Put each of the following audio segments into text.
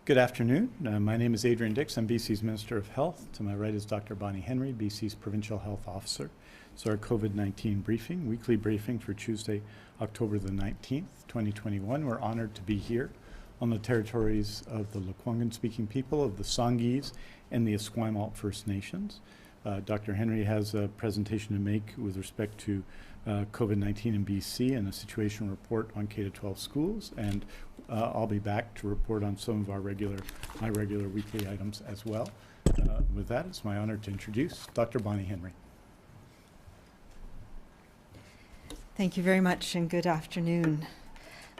Good afternoon. My name is Adrian Dix. I'm BC's Minister of Health. To my right is Dr. Bonnie Henry, BC's Provincial Health Officer. It's our COVID-19 briefing, weekly briefing for Tuesday, October the 19th, 2021. We're honored to be here on the territories of the Lekwungen-speaking people of the Songhees and the Esquimalt First Nations. Dr. Henry has a presentation to make with respect to COVID-19 in BC and a situation report on K-12 schools, and I'll be back to report on some of my regular weekly items as well. With that, it's my honor to introduce Dr. Bonnie Henry. Thank you very much and good afternoon.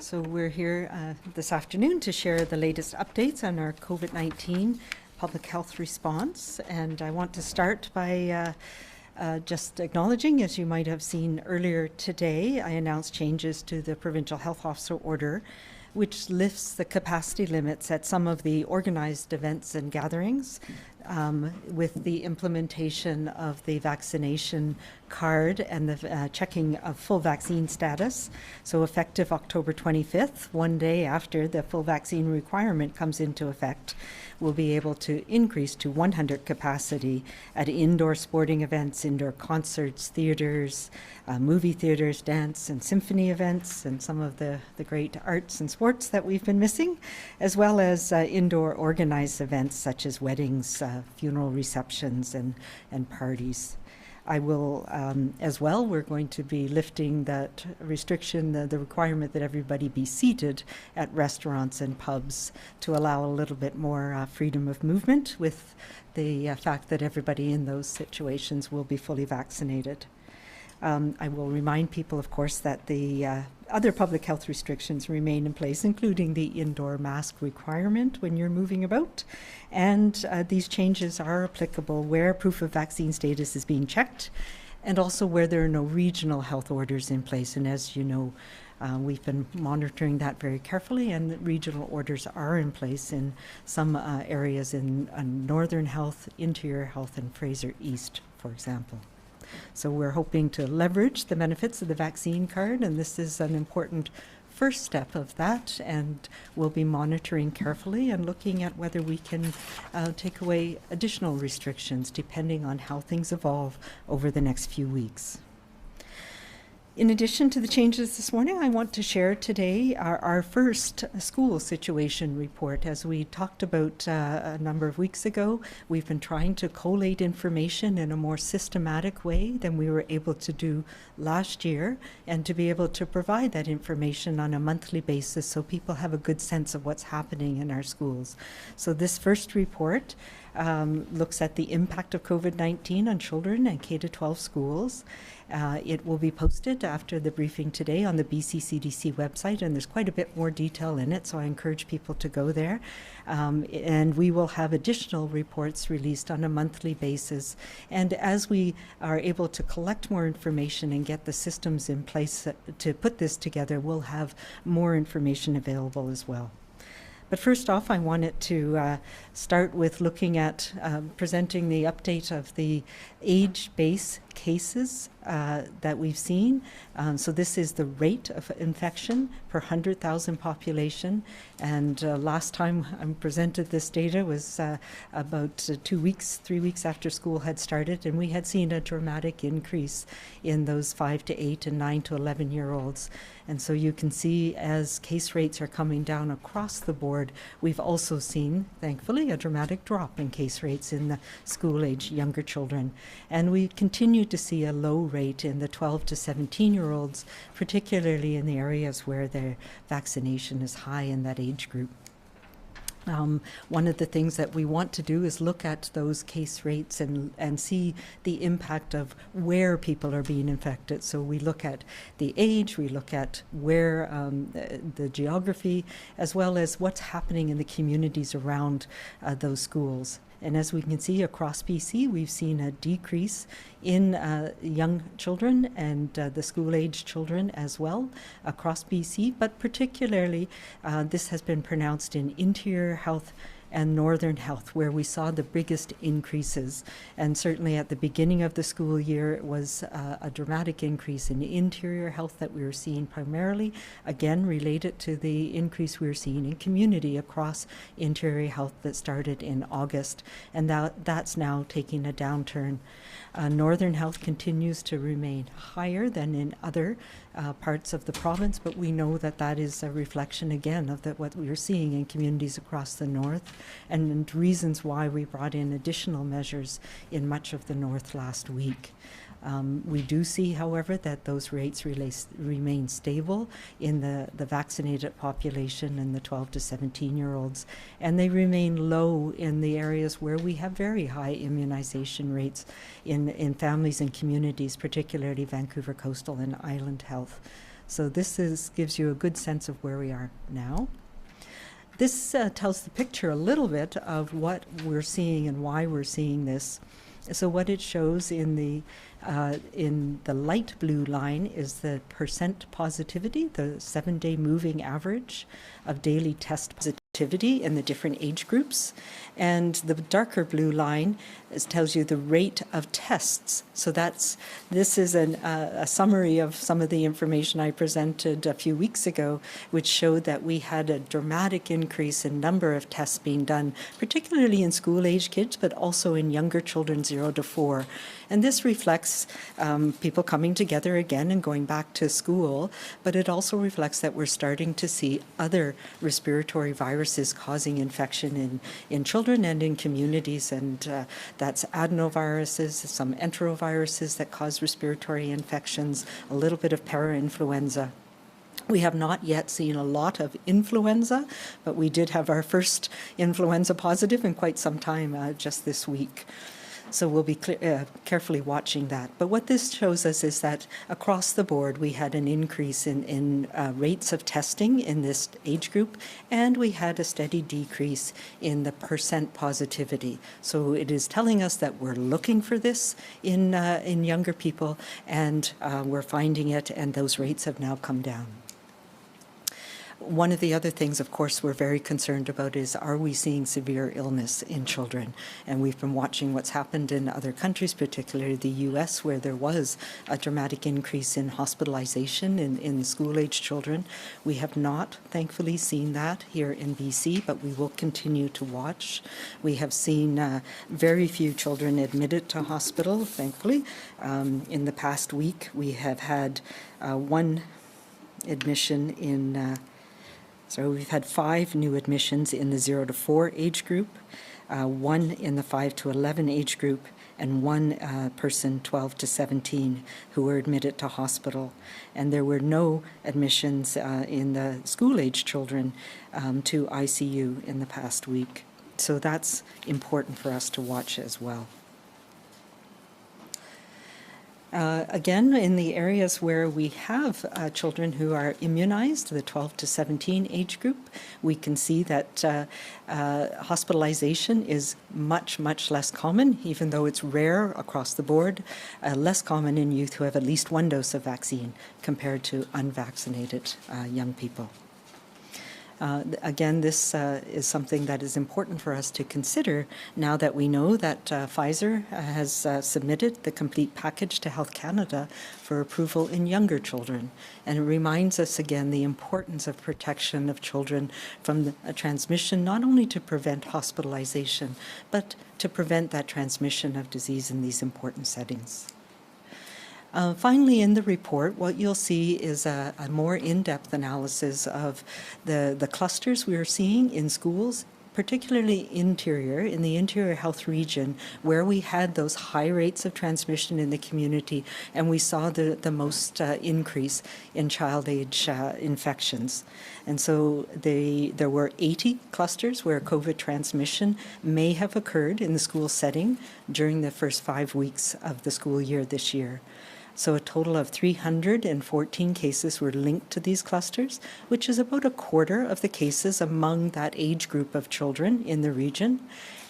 So we're here this afternoon to share the latest updates on our COVID-19 public health response, and I want to start by just acknowledging, as you might have seen earlier today, I announced changes to the Provincial Health Officer Order, which lifts the capacity limits at some of the organized events and gatherings with the implementation of the vaccination card and the checking of full vaccine status. So effective October 25th, one day after the full vaccine requirement comes into effect, we'll be able to increase to 100 capacity at indoor sporting events, indoor concerts, theaters, movie theaters, dance and symphony events, and some of the great arts and sports that we've been missing, as well as indoor organized events such as weddings, funeral receptions, and parties. I will, as well, we're going to be lifting that restriction, the requirement that everybody be seated at restaurants and pubs to allow a little bit more freedom of movement, with the fact that everybody in those situations will be fully vaccinated. I will remind people, of course, that the other public health restrictions remain in place, including the indoor mask requirement when you're moving about. And these changes are applicable where proof of vaccine status is being checked, and also where there are no regional health orders in place. And as you know, we've been monitoring that very carefully, and regional orders are in place in some areas in Northern Health, Interior Health, and Fraser East, for example. So we're hoping to leverage the benefits of the vaccine card, and this is an important first step of that, and we'll be monitoring carefully and looking at whether we can take away additional restrictions depending on how things evolve over the next few weeks. In addition to the changes this morning, I want to share today our first school situation report. As we talked about a number of weeks ago, we've been trying to collate information in a more systematic way than we were able to do last year, and to be able to provide that information on a monthly basis so people have a good sense of what's happening in our schools. So this first report looks at the impact of COVID-19 on children and K-12 schools. It will be posted after the briefing today on the BC CDC website, and there's quite a bit more detail in it, so I encourage people to go there. And we will have additional reports released on a monthly basis. And as we are able to collect more information and get the systems in place to put this together, we'll have more information available as well. But first off, I wanted to start with looking at presenting the update of the age-based cases that we've seen. So this is the rate of infection per 100,000 population. And last time I presented this data was about 3 weeks after school had started, and we had seen a dramatic increase in those 5 to 8 and 9 to 11-year-olds. And so you can see, as case rates are coming down across the board, we've also seen, thankfully, a dramatic drop in case rates in the school-age younger children. And we continue to see a low rate in the 12 to 17-year-olds, particularly in the areas where their vaccination is high in that age group. One of the things that we want to do is look at those case rates and see the impact of where people are being infected. So we look at the age, we look at where the geography, as well as what's happening in the communities around those schools. And as we can see across BC, we've seen a decrease in young children and the school-age children as well across BC, but particularly this has been pronounced in Interior Health, and Northern Health, where we saw the biggest increases. And certainly at the beginning of the school year, it was a dramatic increase in interior health that we were seeing primarily, again related to the increase we were seeing in community across interior health that started in August. And that's now taking a downturn. Northern Health continues to remain higher than in other parts of the province, but we know that that is a reflection again of what we are seeing in communities across the north, and reasons why we brought in additional measures in much of the north last week. We do see, however, that those rates remain stable in the vaccinated population and the 12 to 17-year-olds, and they remain low in the areas where we have very high immunization rates in families and communities, particularly Vancouver Coastal and Island Health. So this gives you a good sense of where we are now. This tells the picture a little bit of what we're seeing and why we're seeing this. So what it shows in the light blue line is the percent positivity, the 7-day moving average of daily test positivity in the different age groups. And the darker blue line tells you the rate of tests. So this is a summary of some of the information I presented a few weeks ago, which showed that we had a dramatic increase in number of tests being done, particularly in school-age kids, but also in younger children 0 to 4. And this reflects people coming together again and going back to school, but it also reflects that we're starting to see other respiratory viruses causing infection in children and in communities, and that's adenoviruses, some enteroviruses that cause respiratory infections, a little bit of parainfluenza. We have not yet seen a lot of influenza, but we did have our first influenza positive in quite some time just this week. So we'll be carefully watching that. But what this shows us is that across the board, we had an increase in rates of testing in this age group, and we had a steady decrease in the percent positivity. So it is telling us that we're looking for this in younger people, and we're finding it, and those rates have now come down. One of the other things, of course, we're very concerned about is, are we seeing severe illness in children? And we've been watching what's happened in other countries, particularly the US, where there was a dramatic increase in hospitalization in school-age children. We have not, thankfully, seen that here in BC, but we will continue to watch. We have seen very few children admitted to hospital, thankfully. In the past week, we have had one admission in So we've had 5 new admissions in the 0 to 4 age group, 1 in the 5 to 11 age group, and 1 person 12 to 17 who were admitted to hospital. And there were no admissions in the school-age children to ICU in the past week. So that's important for us to watch as well. Again, in the areas where we have children who are immunized, the 12 to 17 age group, we can see that hospitalization is much, much less common, even though it's rare across the board, less common in youth who have at least 1 dose of vaccine compared to unvaccinated young people. Again, this is something that is important for us to consider now that we know that Pfizer has submitted the complete package to Health Canada for approval in younger children. And it reminds us again the importance of protection of children from a transmission, not only to prevent hospitalization, but to prevent that transmission of disease in these important settings. Finally, in the report, what you'll see is a more in-depth analysis of the clusters we are seeing in schools, particularly in the interior health region, where we had those high rates of transmission in the community, and we saw the most increase in child age infections. And so there were 80 clusters where COVID transmission may have occurred in the school setting during the first 5 weeks of the school year this year. So a total of 314 cases were linked to these clusters, which is about a quarter of the cases among that age group of children in the region.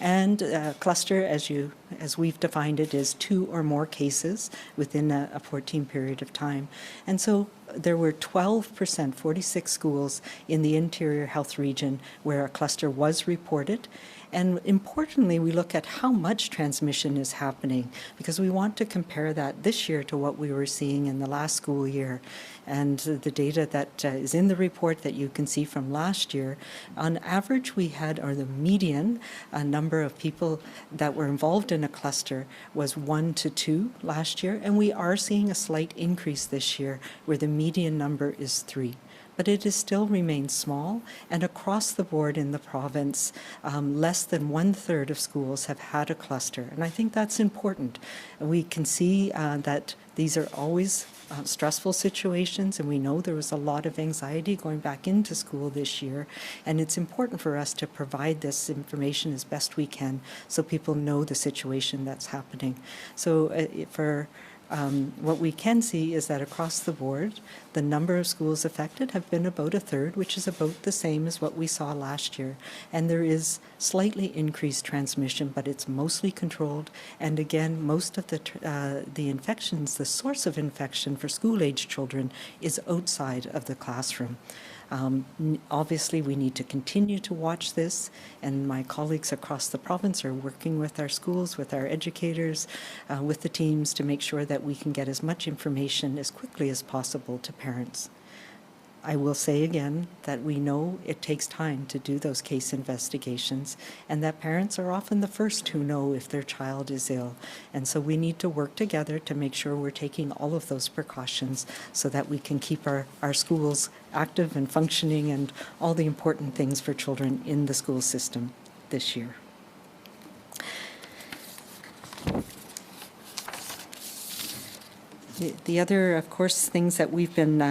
And a cluster, as we've defined it, is 2 or more cases within a 14 period of time. And so there were 12%, 46 schools in the interior health region where a cluster was reported. And importantly, we look at how much transmission is happening, because we want to compare that this year to what we were seeing in the last school year. And the data that is in the report that you can see from last year, on average we had, or the median number of people that were involved in a cluster was 1 to 2 last year, and we are seeing a slight increase this year where the median number is 3. But it is still remains small, and across the board in the province, less than 1/3 of schools have had a cluster. And I think that's important. We can see that these are always stressful situations, and we know there was a lot of anxiety going back into school this year, and it's important for us to provide this information as best we can so people know the situation that's happening. So what we can see is that across the board, the number of schools affected have been about 1/3, which is about the same as what we saw last year. And there is slightly increased transmission, but it's mostly controlled. And again, most of the infections, the source of infection for school-age children is outside of the classroom. Obviously, we need to continue to watch this, and my colleagues across the province are working with our schools, with our educators, with the teams to make sure that we can get as much information as quickly as possible to parents. I will say again that we know it takes time to do those case investigations, and that parents are often the first to know if their child is ill. And so we need to work together to make sure we're taking all of those precautions so that we can keep our schools active and functioning and all the important things for children in the school system this year. The other, of course, things that we've been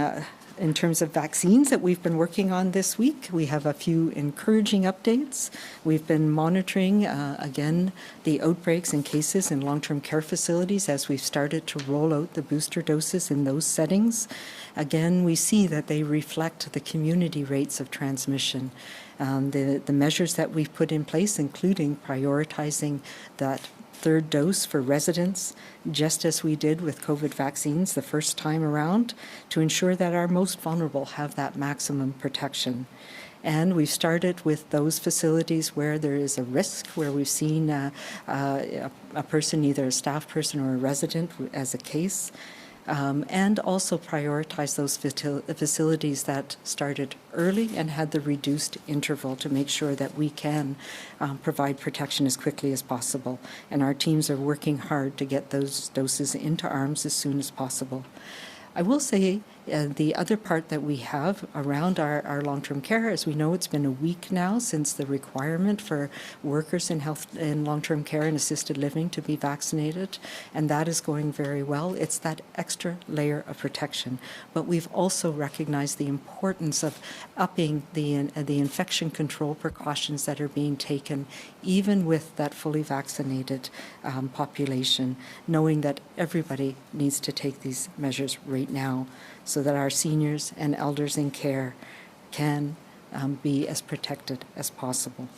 in terms of vaccines that we've been working on this week, we have a few encouraging updates. We've been monitoring, again, the outbreaks and cases in long-term care facilities as we've started to roll out the booster doses in those settings. Again, we see that they reflect the community rates of transmission. The measures that we've put in place, including prioritizing that third dose for residents, just as we did with COVID vaccines the first time around, to ensure that our most vulnerable have that maximum protection. And we've started with those facilities where there is a risk, where we've seen a person, either a staff person or a resident as a case, and also prioritize those facilities that started early and had the reduced interval to make sure that we can provide protection as quickly as possible. And our teams are working hard to get those doses into arms as soon as possible. I will say the other part that we have around our long-term care, as we know, it's been a week now since the requirement for workers in health in long-term care and assisted living to be vaccinated, and that is going very well. It's that extra layer of protection. But we've also recognized the importance of upping the infection control precautions that are being taken, even with that fully vaccinated population, knowing that everybody needs to take these measures right now, so that our seniors and elders in care can be as protected as possible.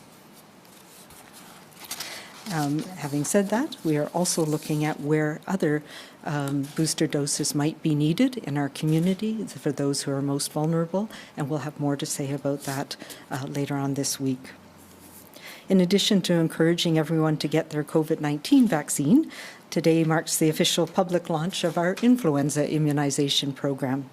Having said that, we are also looking at where other booster doses might be needed in our community for those who are most vulnerable, and we'll have more to say about that later on this week. In addition to encouraging everyone to get their COVID-19 vaccine, today marks the official public launch of our influenza immunization program.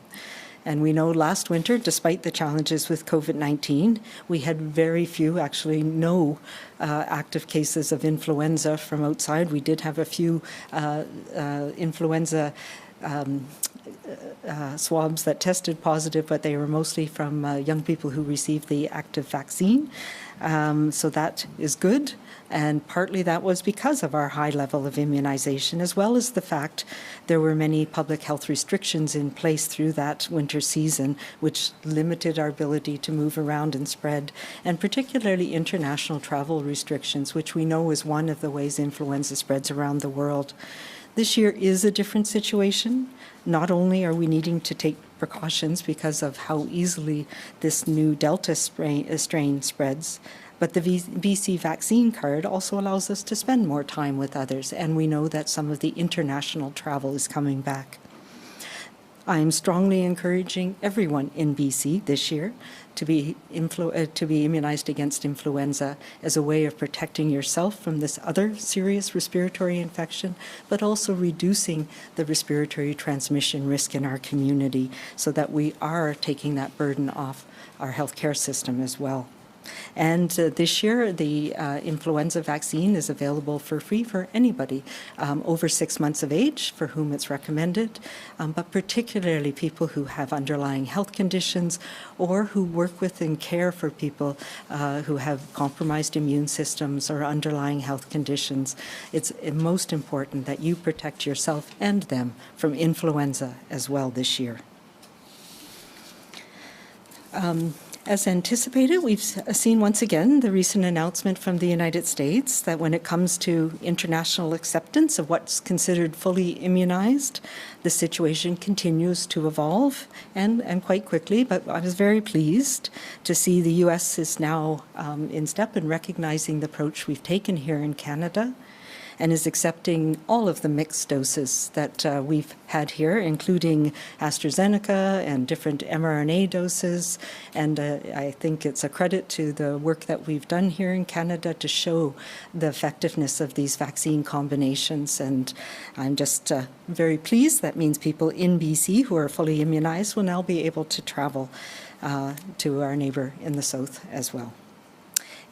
And we know last winter, despite the challenges with COVID-19, we had very few, actually no active cases of influenza from outside. We did have a few influenza swabs that tested positive, but they were mostly from young people who received the active vaccine. So that is good. And partly that was because of our high level of immunization, as well as the fact there were many public health restrictions in place through that winter season, which limited our ability to move around and spread, and particularly international travel restrictions, which we know is one of the ways influenza spreads around the world. This year is a different situation. Not only are we needing to take precautions because of how easily this new Delta strain spreads, but the BC vaccine card also allows us to spend more time with others, and we know that some of the international travel is coming back. I'm strongly encouraging everyone in BC this year to be immunized against influenza as a way of protecting yourself from this other serious respiratory infection, but also reducing the respiratory transmission risk in our community so that we are taking that burden off our healthcare system as well. And this year, the influenza vaccine is available for free for anybody over 6 months of age for whom it's recommended, but particularly people who have underlying health conditions or who work with and care for people who have compromised immune systems or underlying health conditions. It's most important that you protect yourself and them from influenza as well this year. As anticipated, we've seen once again the recent announcement from the United States that when it comes to international acceptance of what's considered fully immunized, the situation continues to evolve and quite quickly. But I was very pleased to see the U.S. is now in step in recognizing the approach we've taken here in Canada, and is accepting all of the mixed doses that we've had here, including AstraZeneca and different mRNA doses. And I think it's a credit to the work that we've done here in Canada to show the effectiveness of these vaccine combinations. And I'm just very pleased. That means people in BC who are fully immunized will now be able to travel to our neighbour in the south as well.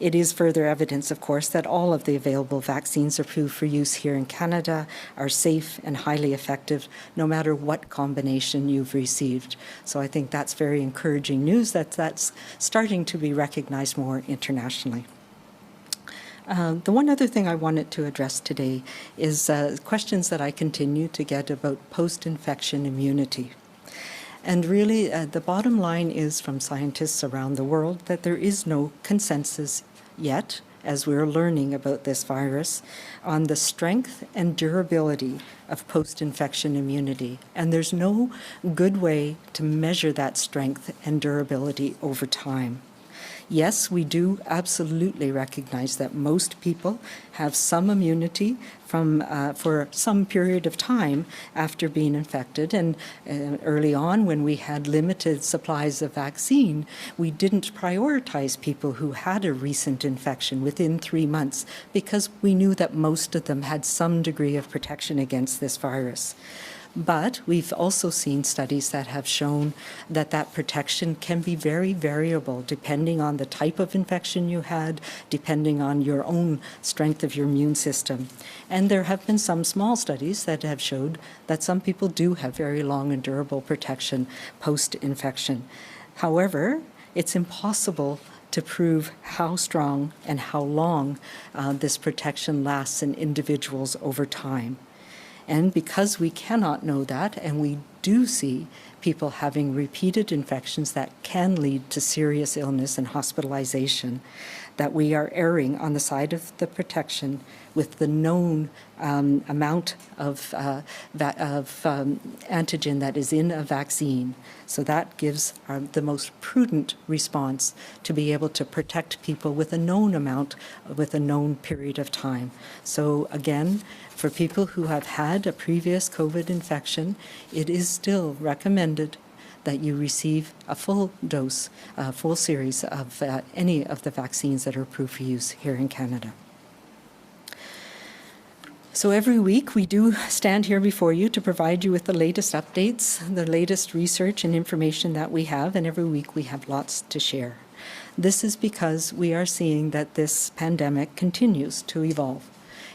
It is further evidence, of course, that all of the available vaccines approved for use here in Canada are safe and highly effective, no matter what combination you've received. So I think that's very encouraging news that that's starting to be recognized more internationally. The one other thing I wanted to address today is questions that I continue to get about post-infection immunity. And really, the bottom line is from scientists around the world that there is no consensus yet, as we're learning about this virus, on the strength and durability of post-infection immunity. And there's no good way to measure that strength and durability over time. Yes, we do absolutely recognize that most people have some immunity from for some period of time after being infected. And early on, when we had limited supplies of vaccine, we didn't prioritize people who had a recent infection within 3 months because we knew that most of them had some degree of protection against this virus. But we've also seen studies that have shown that that protection can be very variable depending on the type of infection you had, depending on your own strength of your immune system. And there have been some small studies that have showed that some people do have very long and durable protection post-infection. However, it's impossible to prove how strong and how long this protection lasts in individuals over time. And because we cannot know that, and we do see people having repeated infections that can lead to serious illness and hospitalization, that we are erring on the side of the protection with the known amount of antigen that is in a vaccine. So that gives the most prudent response to be able to protect people with a known amount, with a known period of time. So again, for people who have had a previous COVID infection, it is still recommended that you receive a full dose, a full series of any of the vaccines that are approved for use here in Canada. So every week we do stand here before you to provide you with the latest updates, the latest research and information that we have, and every week we have lots to share. This is because we are seeing that this pandemic continues to evolve.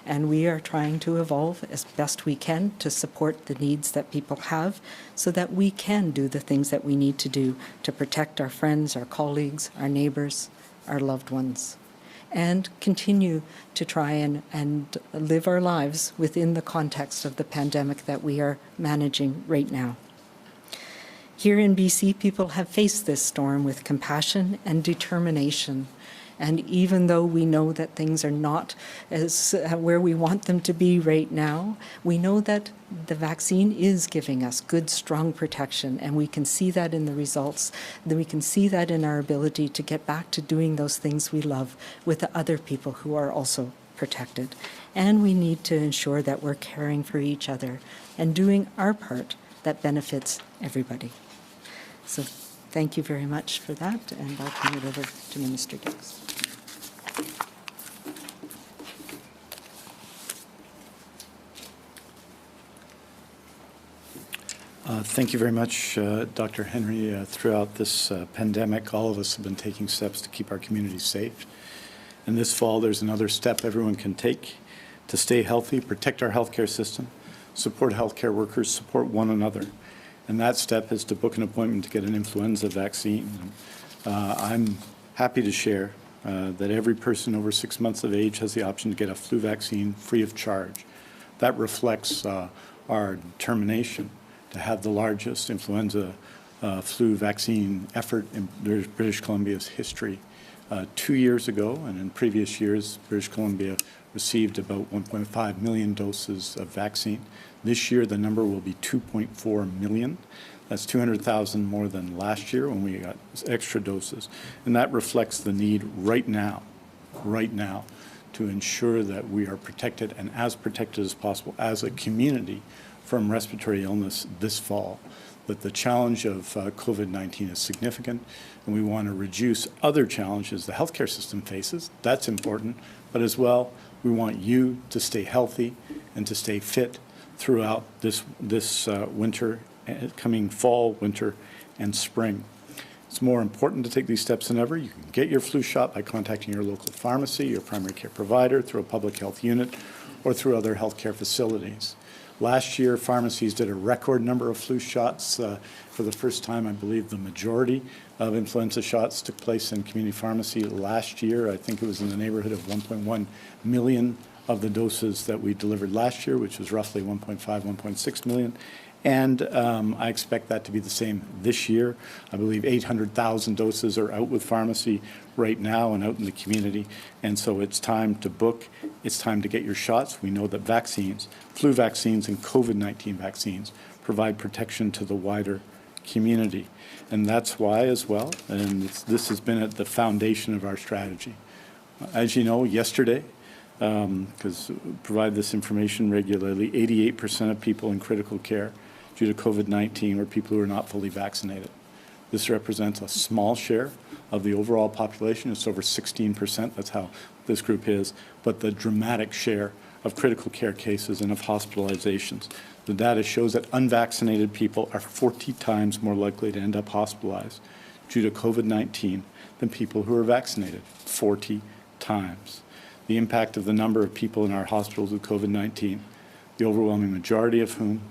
And we are trying to evolve as best we can to support the needs that people have so that we can do the things that we need to do to protect our friends, our colleagues, our neighbors, our loved ones, and continue to try and live our lives within the context of the pandemic that we are managing right now. Here in BC, people have faced this storm with compassion and determination. And even though we know that things are not as where we want them to be right now, we know that the vaccine is giving us good, strong protection, and we can see that in the results. Then we can see that in our ability to get back to doing those things we love with the other people who are also protected. And we need to ensure that we're caring for each other and doing our part that benefits everybody. So thank you very much for that, and I'll turn it over to Minister Dix. Thank you very much, Dr. Henry. Throughout this pandemic, all of us have been taking steps to keep our communities safe. And this fall, there's another step everyone can take to stay healthy, protect our healthcare system, support healthcare workers, support one another. And that step is to book an appointment to get an influenza vaccine. I'm happy to share that every person over 6 months of age has the option to get a flu vaccine free of charge. That reflects our determination to have the largest influenza flu vaccine effort in British Columbia's history. 2 years ago, and in previous years, British Columbia received about 1.5 million doses of vaccine. This year, the number will be 2.4 million. That's 200,000 more than last year when we got extra doses. And that reflects the need right now, to ensure that we are protected and as protected as possible as a community from respiratory illness this fall. That the challenge of COVID-19 is significant, and we want to reduce other challenges the healthcare system faces. That's important, but as well, we want you to stay healthy and to stay fit throughout this winter, coming fall, winter, and spring. It's more important to take these steps than ever. You can get your flu shot by contacting your local pharmacy, your primary care provider, through a public health unit, or through other healthcare facilities. Last year, pharmacies did a record number of flu shots. For the first time, I believe the majority of influenza shots took place in community pharmacy last year. I think it was in the neighborhood of 1.1 million of the doses that we delivered last year, which was roughly 1.5, 1.6 million. And I expect that to be the same this year. I believe 800,000 doses are out with pharmacy right now and out in the community. And so it's time to book. It's time to get your shots. We know that vaccines, flu vaccines and COVID-19 vaccines, provide protection to the wider community. And that's why as well, and this has been at the foundation of our strategy. As you know, yesterday, because we provide this information regularly, 88% of people in critical care due to COVID-19 were people who are not fully vaccinated. This represents a small share of the overall population. It's over 16%. That's how this group is. But the dramatic share of critical care cases and of hospitalizations. The data shows that unvaccinated people are 40 times more likely to end up hospitalized due to COVID-19 than people who are vaccinated. 40 times. The impact of the number of people in our hospitals with COVID-19, the overwhelming majority of whom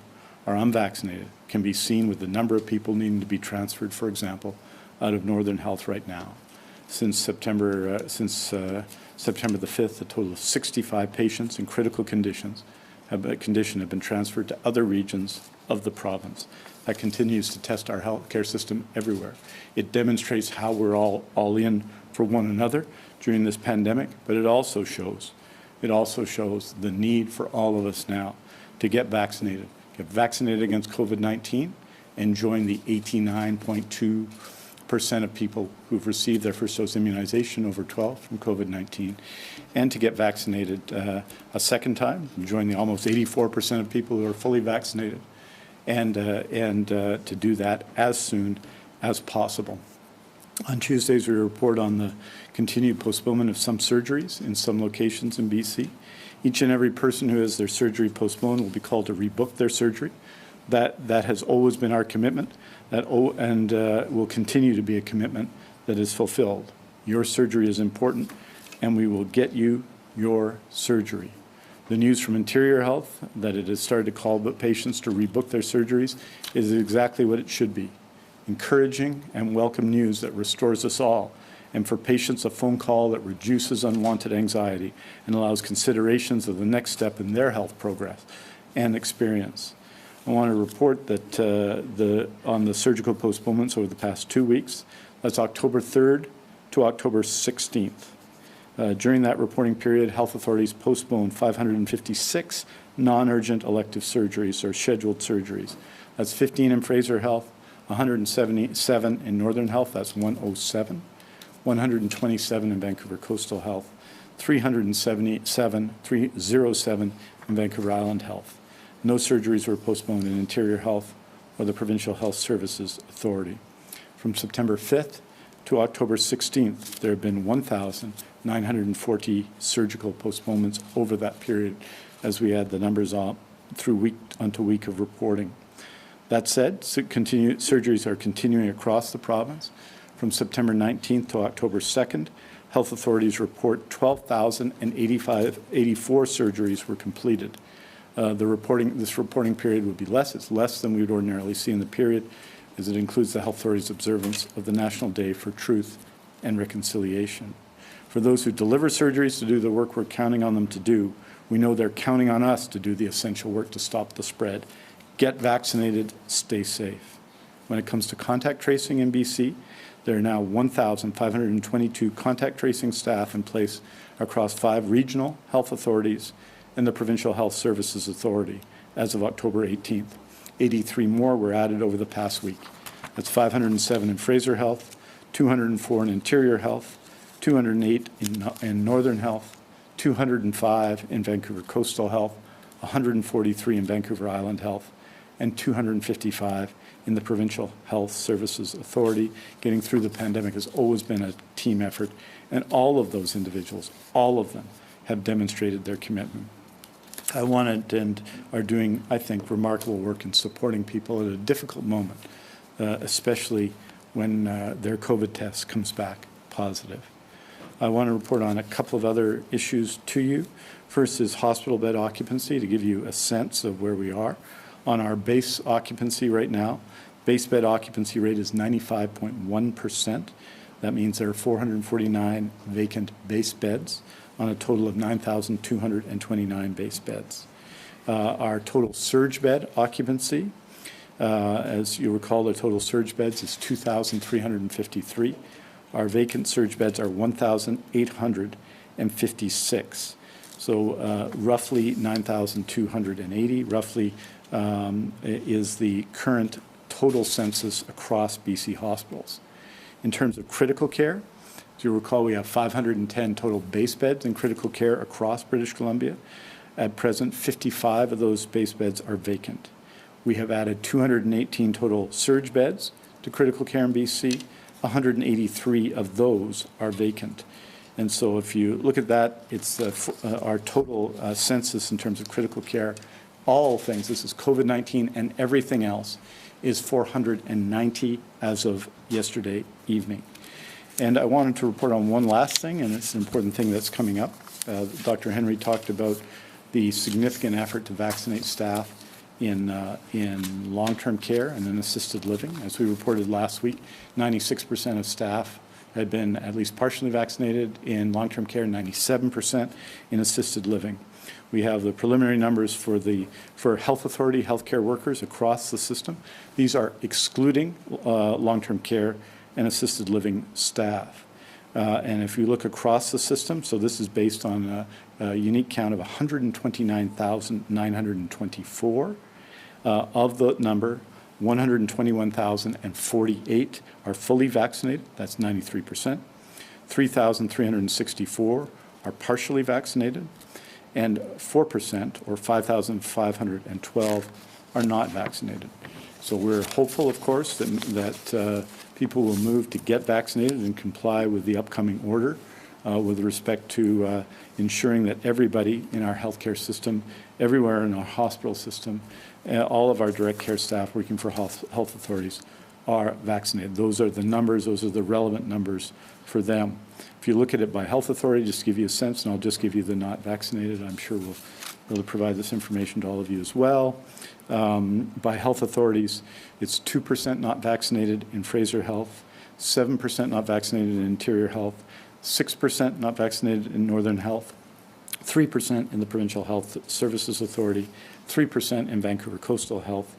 are unvaccinated, can be seen with the number of people needing to be transferred, for example, out of Northern Health right now. Since September the 5th, a total of 65 patients in critical condition have been transferred to other regions of the province. That continues to test our healthcare system everywhere. It demonstrates how we're all in for one another during this pandemic, but it also shows the need for all of us now to get vaccinated against COVID-19 and join the 89.2% of people who've received their first dose immunization over 12 from COVID-19, and to get vaccinated a second time, join the almost 84% of people who are fully vaccinated, and to do that as soon as possible. On Tuesdays, we report on the continued postponement of some surgeries in some locations in BC. Each and every person who has their surgery postponed will be called to rebook their surgery. That has always been our commitment, and will continue to be a commitment that is fulfilled. Your surgery is important, and we will get you your surgery. The news from Interior Health that it has started to call patients to rebook their surgeries is exactly what it should be. Encouraging and welcome news that restores us all, and for patients a phone call that reduces unwanted anxiety and allows considerations of the next step in their health progress and experience. I want to report that on the surgical postponements over the past 2 weeks, that's October 3rd to October 16th. During that reporting period, health authorities postponed 556 non-urgent elective surgeries or scheduled surgeries. That's 15 in Fraser Health, 177 in Northern Health, that's 107, 127 in Vancouver Coastal Health, 307 in Vancouver Island Health. No surgeries were postponed in Interior Health or the Provincial Health Services Authority. From September 5th to October 16th, there have been 1,940 surgical postponements over that period as we add the numbers up through week onto week of reporting. That said, surgeries are continuing across the province. From September 19th to October 2nd, health authorities report 12,084 surgeries were completed. This reporting period would be less. It's less than we would ordinarily see in the period, as it includes the health authorities' observance of the National Day for Truth and Reconciliation. For those who deliver surgeries to do the work we're counting on them to do, we know they're counting on us to do the essential work to stop the spread. Get vaccinated, stay safe. When it comes to contact tracing in BC, there are now 1,522 contact tracing staff in place across 5 regional health authorities and the Provincial Health Services Authority as of October 18th. 83 more were added over the past week. That's 507 in Fraser Health, 204 in Interior Health, 208 in Northern Health, 205 in Vancouver Coastal Health, 143 in Vancouver Island Health, and 255 in the Provincial Health Services Authority. Getting through the pandemic has always been a team effort, and all of those individuals, all of them, have demonstrated their commitment. I wanted and are doing, I think, remarkable work in supporting people at a difficult moment, especially when their COVID test comes back positive. I want to report on a couple of other issues to you. First is hospital bed occupancy, to give you a sense of where we are. On our base occupancy right now, base bed occupancy rate is 95.1%. That means there are 449 vacant base beds on a total of 9,229 base beds. Our total surge bed occupancy, as you recall, the total surge beds is 2,353. Our vacant surge beds are 1,856. So roughly 9,280, roughly is the current total census across BC hospitals. In terms of critical care, as you recall, we have 510 total base beds in critical care across British Columbia. At present, 55 of those base beds are vacant. We have added 218 total surge beds to critical care in BC. 183 of those are vacant. And so if you look at that, it's our total census in terms of critical care, all things, this is COVID-19 and everything else, is 490 as of yesterday evening. And I wanted to report on one last thing, and it's an important thing that's coming up. Dr. Henry talked about the significant effort to vaccinate staff in long-term care and in assisted living. As we reported last week, 96% of staff had been at least partially vaccinated in long-term care, 97% in assisted living. We have the preliminary numbers for health authority healthcare workers across the system. These are excluding long-term care and assisted living staff. And if you look across the system, so this is based on a unique count of 129,924. Of the number, 121,048 are fully vaccinated. That's 93%. 3,364 are partially vaccinated. And 4%, or 5,512, are not vaccinated. So we're hopeful, of course, that people will move to get vaccinated and comply with the upcoming order with respect to ensuring that everybody in our healthcare system, everywhere in our hospital system, all of our direct care staff working for health authorities are vaccinated. Those are the numbers, those are the relevant numbers for them. If you look at it by health authority, just to give you a sense, and I'll just give you the not vaccinated, I'm sure we'll provide this information to all of you as well. By health authorities, it's 2% not vaccinated in Fraser Health, 7% not vaccinated in Interior Health, 6% not vaccinated in Northern Health, 3% in the Provincial Health Services Authority, 3% in Vancouver Coastal Health,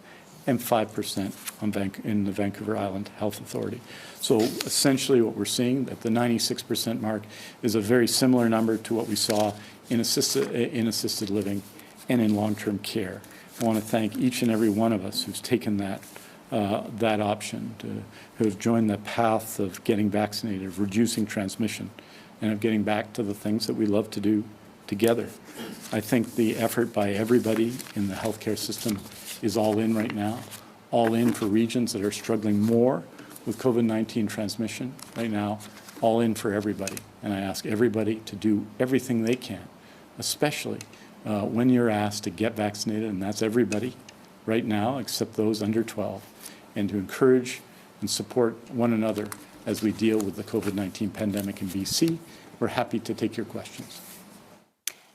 and 5% in the Vancouver Island Health Authority. So essentially what we're seeing, that the 96% mark is a very similar number to what we saw in assisted living and in long-term care. I want to thank each and every one of us who's taken that option, who have joined the path of getting vaccinated, of reducing transmission, and of getting back to the things that we love to do together. I think the effort by everybody in the healthcare system is all in right now. all in for regions that are struggling more with COVID-19 transmission right now, all in for everybody. And I ask everybody to do everything they can, especially when you're asked to get vaccinated, and that's everybody right now except those under 12, and to encourage and support one another as we deal with the COVID-19 pandemic in BC. We're happy to take your questions.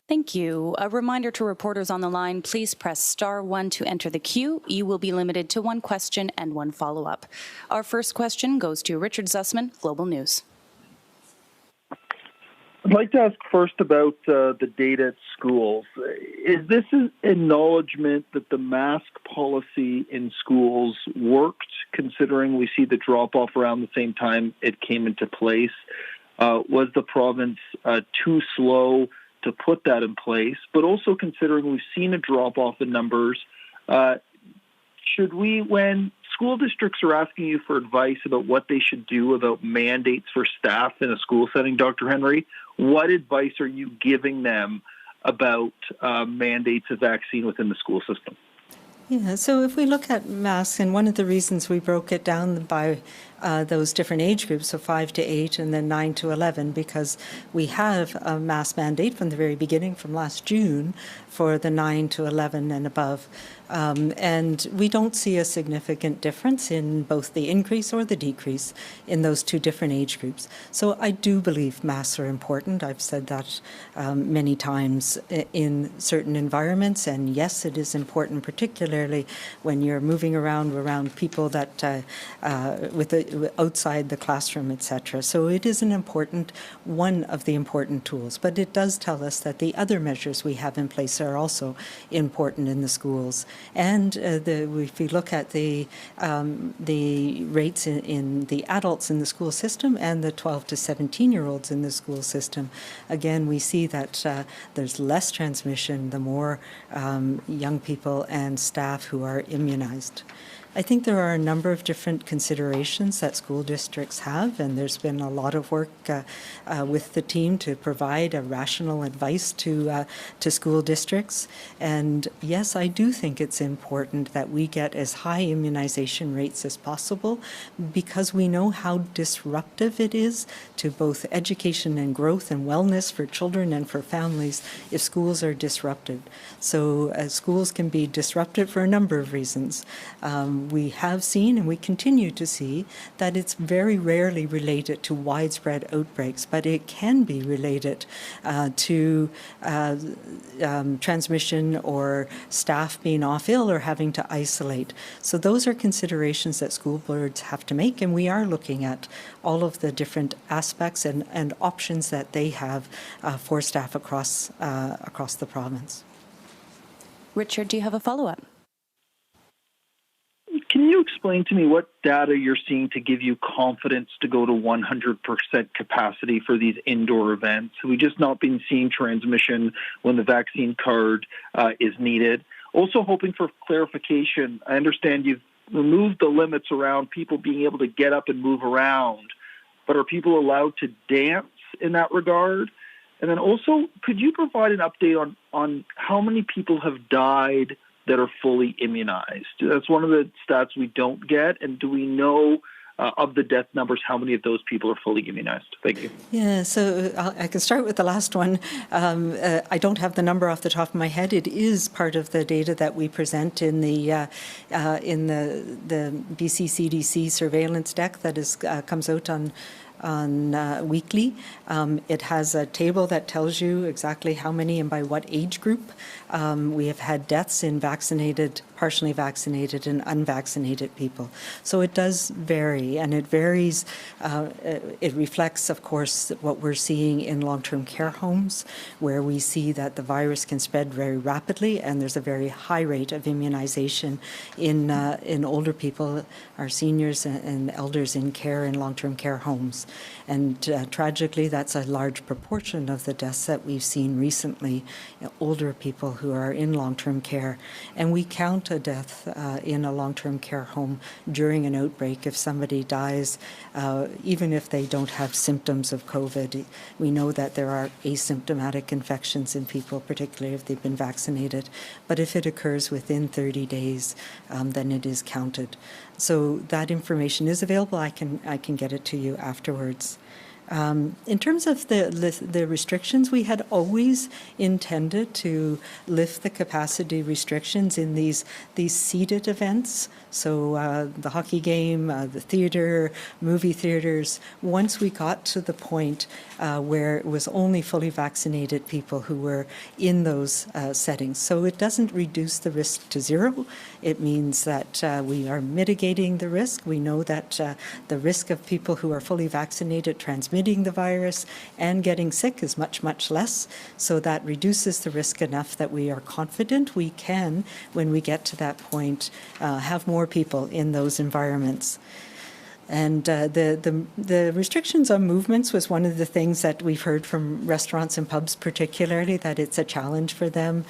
Thank you. A reminder to reporters on the line, please press *1 to enter the queue. You will be limited to one question and one follow-up. Our first question goes to Richard Zussman, Global News. I'd like to ask first about the data at schools. Is this an acknowledgement that the mask policy in schools worked, considering we see the drop-off around the same time it came into place? Was the province too slow to put that in place? But also considering we've seen a drop-off in numbers, should we, when school districts are asking you for advice about what they should do about mandates for staff in a school setting, Dr. Henry, what advice are you giving them about mandates of vaccine within the school system? Yeah, so if we look at masks, and one of the reasons we broke it down by those different age groups, so 5 to 8 and then 9 to 11, because we have a mask mandate from the very beginning, from last June, for the 9 to 11 and above. And we don't see a significant difference in both the increase or the decrease in those two different age groups. So I do believe masks are important. I've said that many times in certain environments, and yes, it is important, particularly when you're moving around people that outside the classroom, etc. So it is one of the important tools, but it does tell us that the other measures we have in place are also important in the schools. And if we look at the rates in the adults in the school system and the 12 to 17-year-olds in the school system, again, we see that there's less transmission the more young people and staff who are immunized. I think there are a number of different considerations that school districts have, and there's been a lot of work with the team to provide a rational advice to school districts. And yes, I do think it's important that we get as high immunization rates as possible, because we know how disruptive it is to both education and growth and wellness for children and for families if schools are disrupted. So schools can be disrupted for a number of reasons. We have seen and we continue to see that it's very rarely related to widespread outbreaks, but it can be related to transmission or staff being off ill or having to isolate. So those are considerations that school boards have to make, and we are looking at all of the different aspects and options that they have for staff across the province. Richard, do you have a follow-up? Can you explain to me what data you're seeing to give you confidence to go to 100% capacity for these indoor events? Have we just not been seeing transmission when the vaccine card is needed? Also hoping for clarification. I understand you've removed the limits around people being able to get up and move around, but are people allowed to dance in that regard? And then also, could you provide an update on how many people have died that are fully immunized? That's one of the stats we don't get. And do we know of the death numbers, how many of those people are fully immunized? Thank you. Yeah, so I can start with the last one. I don't have the number off the top of my head. It is part of the data that we present in the BC CDC surveillance deck that comes out on weekly. It has a table that tells you exactly how many and by what age group. We have had deaths in vaccinated, partially vaccinated, and unvaccinated people. So it does vary, and it varies. It reflects, of course, what we're seeing in long-term care homes, where we see that the virus can spread very rapidly, and there's a very high rate of immunization in older people, our seniors and elders in care in long-term care homes. And tragically, that's a large proportion of the deaths that we've seen recently, older people who are in long-term care. And we count a death in a long-term care home during an outbreak if somebody dies, even if they don't have symptoms of COVID. We know that there are asymptomatic infections in people, particularly if they've been vaccinated. But if it occurs within 30 days, then it is counted. So that information is available. I can get it to you afterwards. In terms of the restrictions, we had always intended to lift the capacity restrictions in these seated events. So the hockey game, the theater, movie theaters, once we got to the point where it was only fully vaccinated people who were in those settings. So it doesn't reduce the risk to zero. It means that we are mitigating the risk. We know that the risk of people who are fully vaccinated transmitting the virus and getting sick is much, much less. So that reduces the risk enough that we are confident we can, when we get to that point, have more people in those environments. And the restrictions on movements was one of the things that we've heard from restaurants and pubs particularly, that it's a challenge for them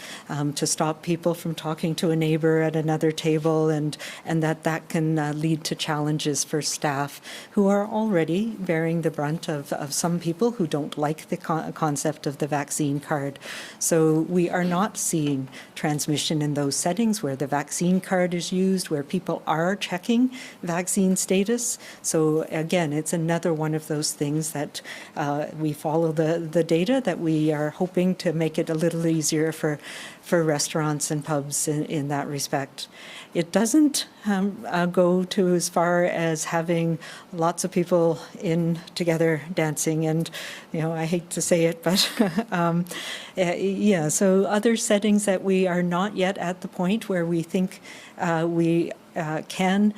to stop people from talking to a neighbor at another table, and that can lead to challenges for staff who are already bearing the brunt of some people who don't like the concept of the vaccine card. So we are not seeing transmission in those settings where the vaccine card is used, where people are checking vaccine status. So again, it's another one of those things that we follow the data, that we are hoping to make it a little easier for restaurants and pubs in that respect. It doesn't go to as far as having lots of people in together dancing, and I hate to say it, but yeah, so other settings that we are not yet at the point where we think we can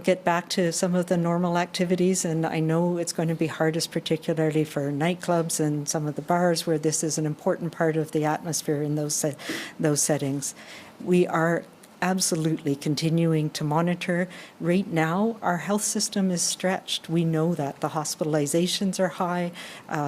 get back to some of the normal activities, and I know it's going to be hardest particularly for nightclubs and some of the bars where this is an important part of the atmosphere in those settings. We are absolutely continuing to monitor. Right now, our health system is stretched. We know that the hospitalizations are high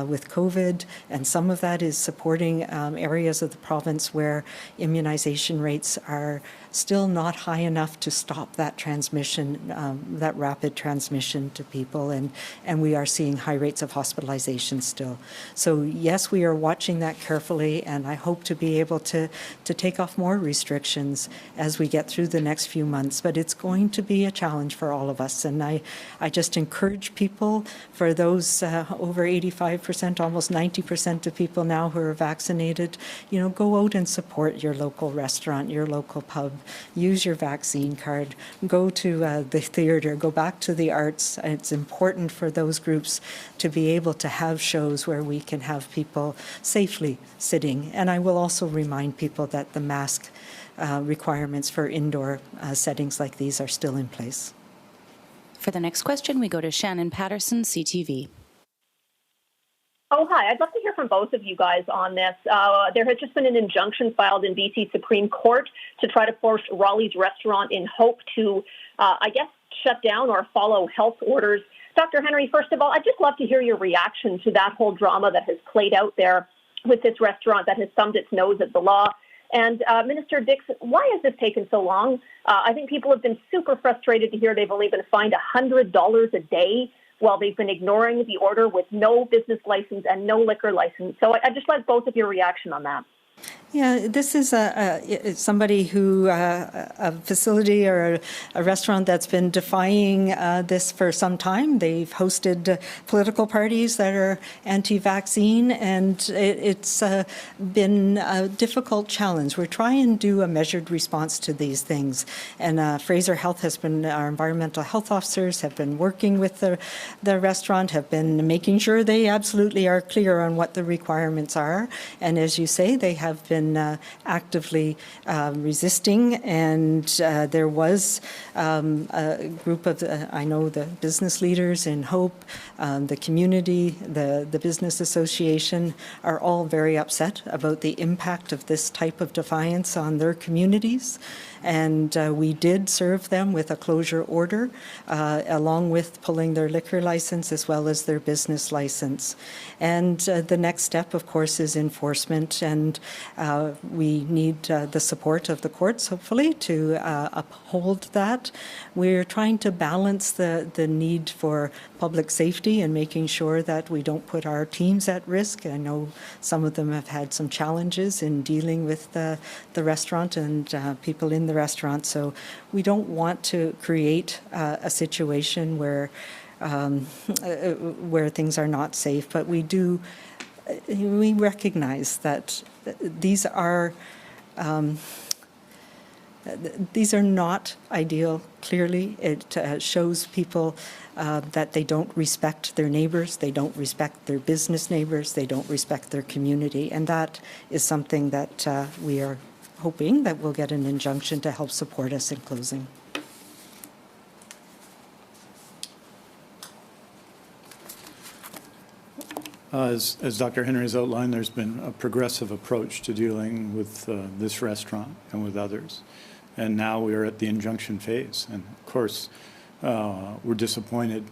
with COVID, and some of that is supporting areas of the province where immunization rates are still not high enough to stop that transmission, that rapid transmission to people, and we are seeing high rates of hospitalization still. So yes, we are watching that carefully, and I hope to be able to take off more restrictions as we get through the next few months, but it's going to be a challenge for all of us, and I just encourage people, for those over 85%, almost 90% of people now who are vaccinated, go out and support your local restaurant, your local pub. Use your vaccine card, go to the theater, go back to the arts. It's important for those groups to be able to have shows where we can have people safely sitting. And I will also remind people that the mask requirements for indoor settings like these are still in place. For the next question, we go to Shannon Patterson, CTV. Oh, hi. I'd love to hear from both of you guys on this. There has just been an injunction filed in BC Supreme Court to try to force Raleigh's restaurant in Hope to, shut down or follow health orders. Dr. Henry, first of all, I'd just love to hear your reaction to that whole drama that has played out there with this restaurant that has thumbed its nose at the law. And Minister Dix, why has this taken so long? I think people have been super frustrated to hear they've only been fined $100 a day while they've been ignoring the order with no business license and no liquor license. So I'd just like both of your reaction on that. Yeah, this is somebody who, a facility or a restaurant that's been defying this for some time. They've hosted political parties that are anti-vaccine, and it's been a difficult challenge. We're trying to do a measured response to these things. And Fraser Health has been, our environmental health officers have been working with the restaurant, have been making sure they absolutely are clear on what the requirements are. And as you say, they have have been actively resisting, and there was a group of, I know the business leaders in Hope, the community, the Business Association are all very upset about the impact of this type of defiance on their communities. And we did serve them with a closure order, along with pulling their liquor license as well as their business license. And the next step, of course, is enforcement, and we need the support of the courts, hopefully, to uphold that. We're trying to balance the need for public safety and making sure that we don't put our teams at risk. I know some of them have had some challenges in dealing with the restaurant and people in the restaurant, so we don't want to create a situation where things are not safe, but we recognize that these are not ideal. Clearly, it shows people that they don't respect their neighbors, they don't respect their business neighbors, they don't respect their community, and that is something that we are hoping that we'll get an injunction to help support us in closing. As Dr. Henry has outlined, there's been a progressive approach to dealing with this restaurant and with others. And now we are at the injunction phase. And of course, we're disappointed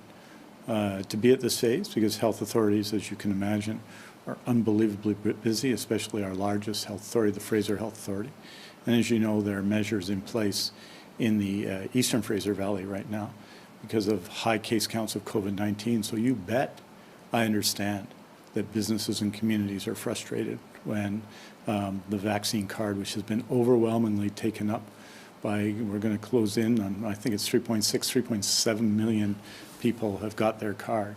to be at this phase because health authorities, as you can imagine, are unbelievably busy, especially our largest health authority, the Fraser Health Authority. And as you know, there are measures in place in the Eastern Fraser Valley right now because of high case counts of COVID-19. So you bet I understand that businesses and communities are frustrated when the vaccine card, which has been overwhelmingly taken up by, we're going to close in on, I think it's 3.7 million people have got their card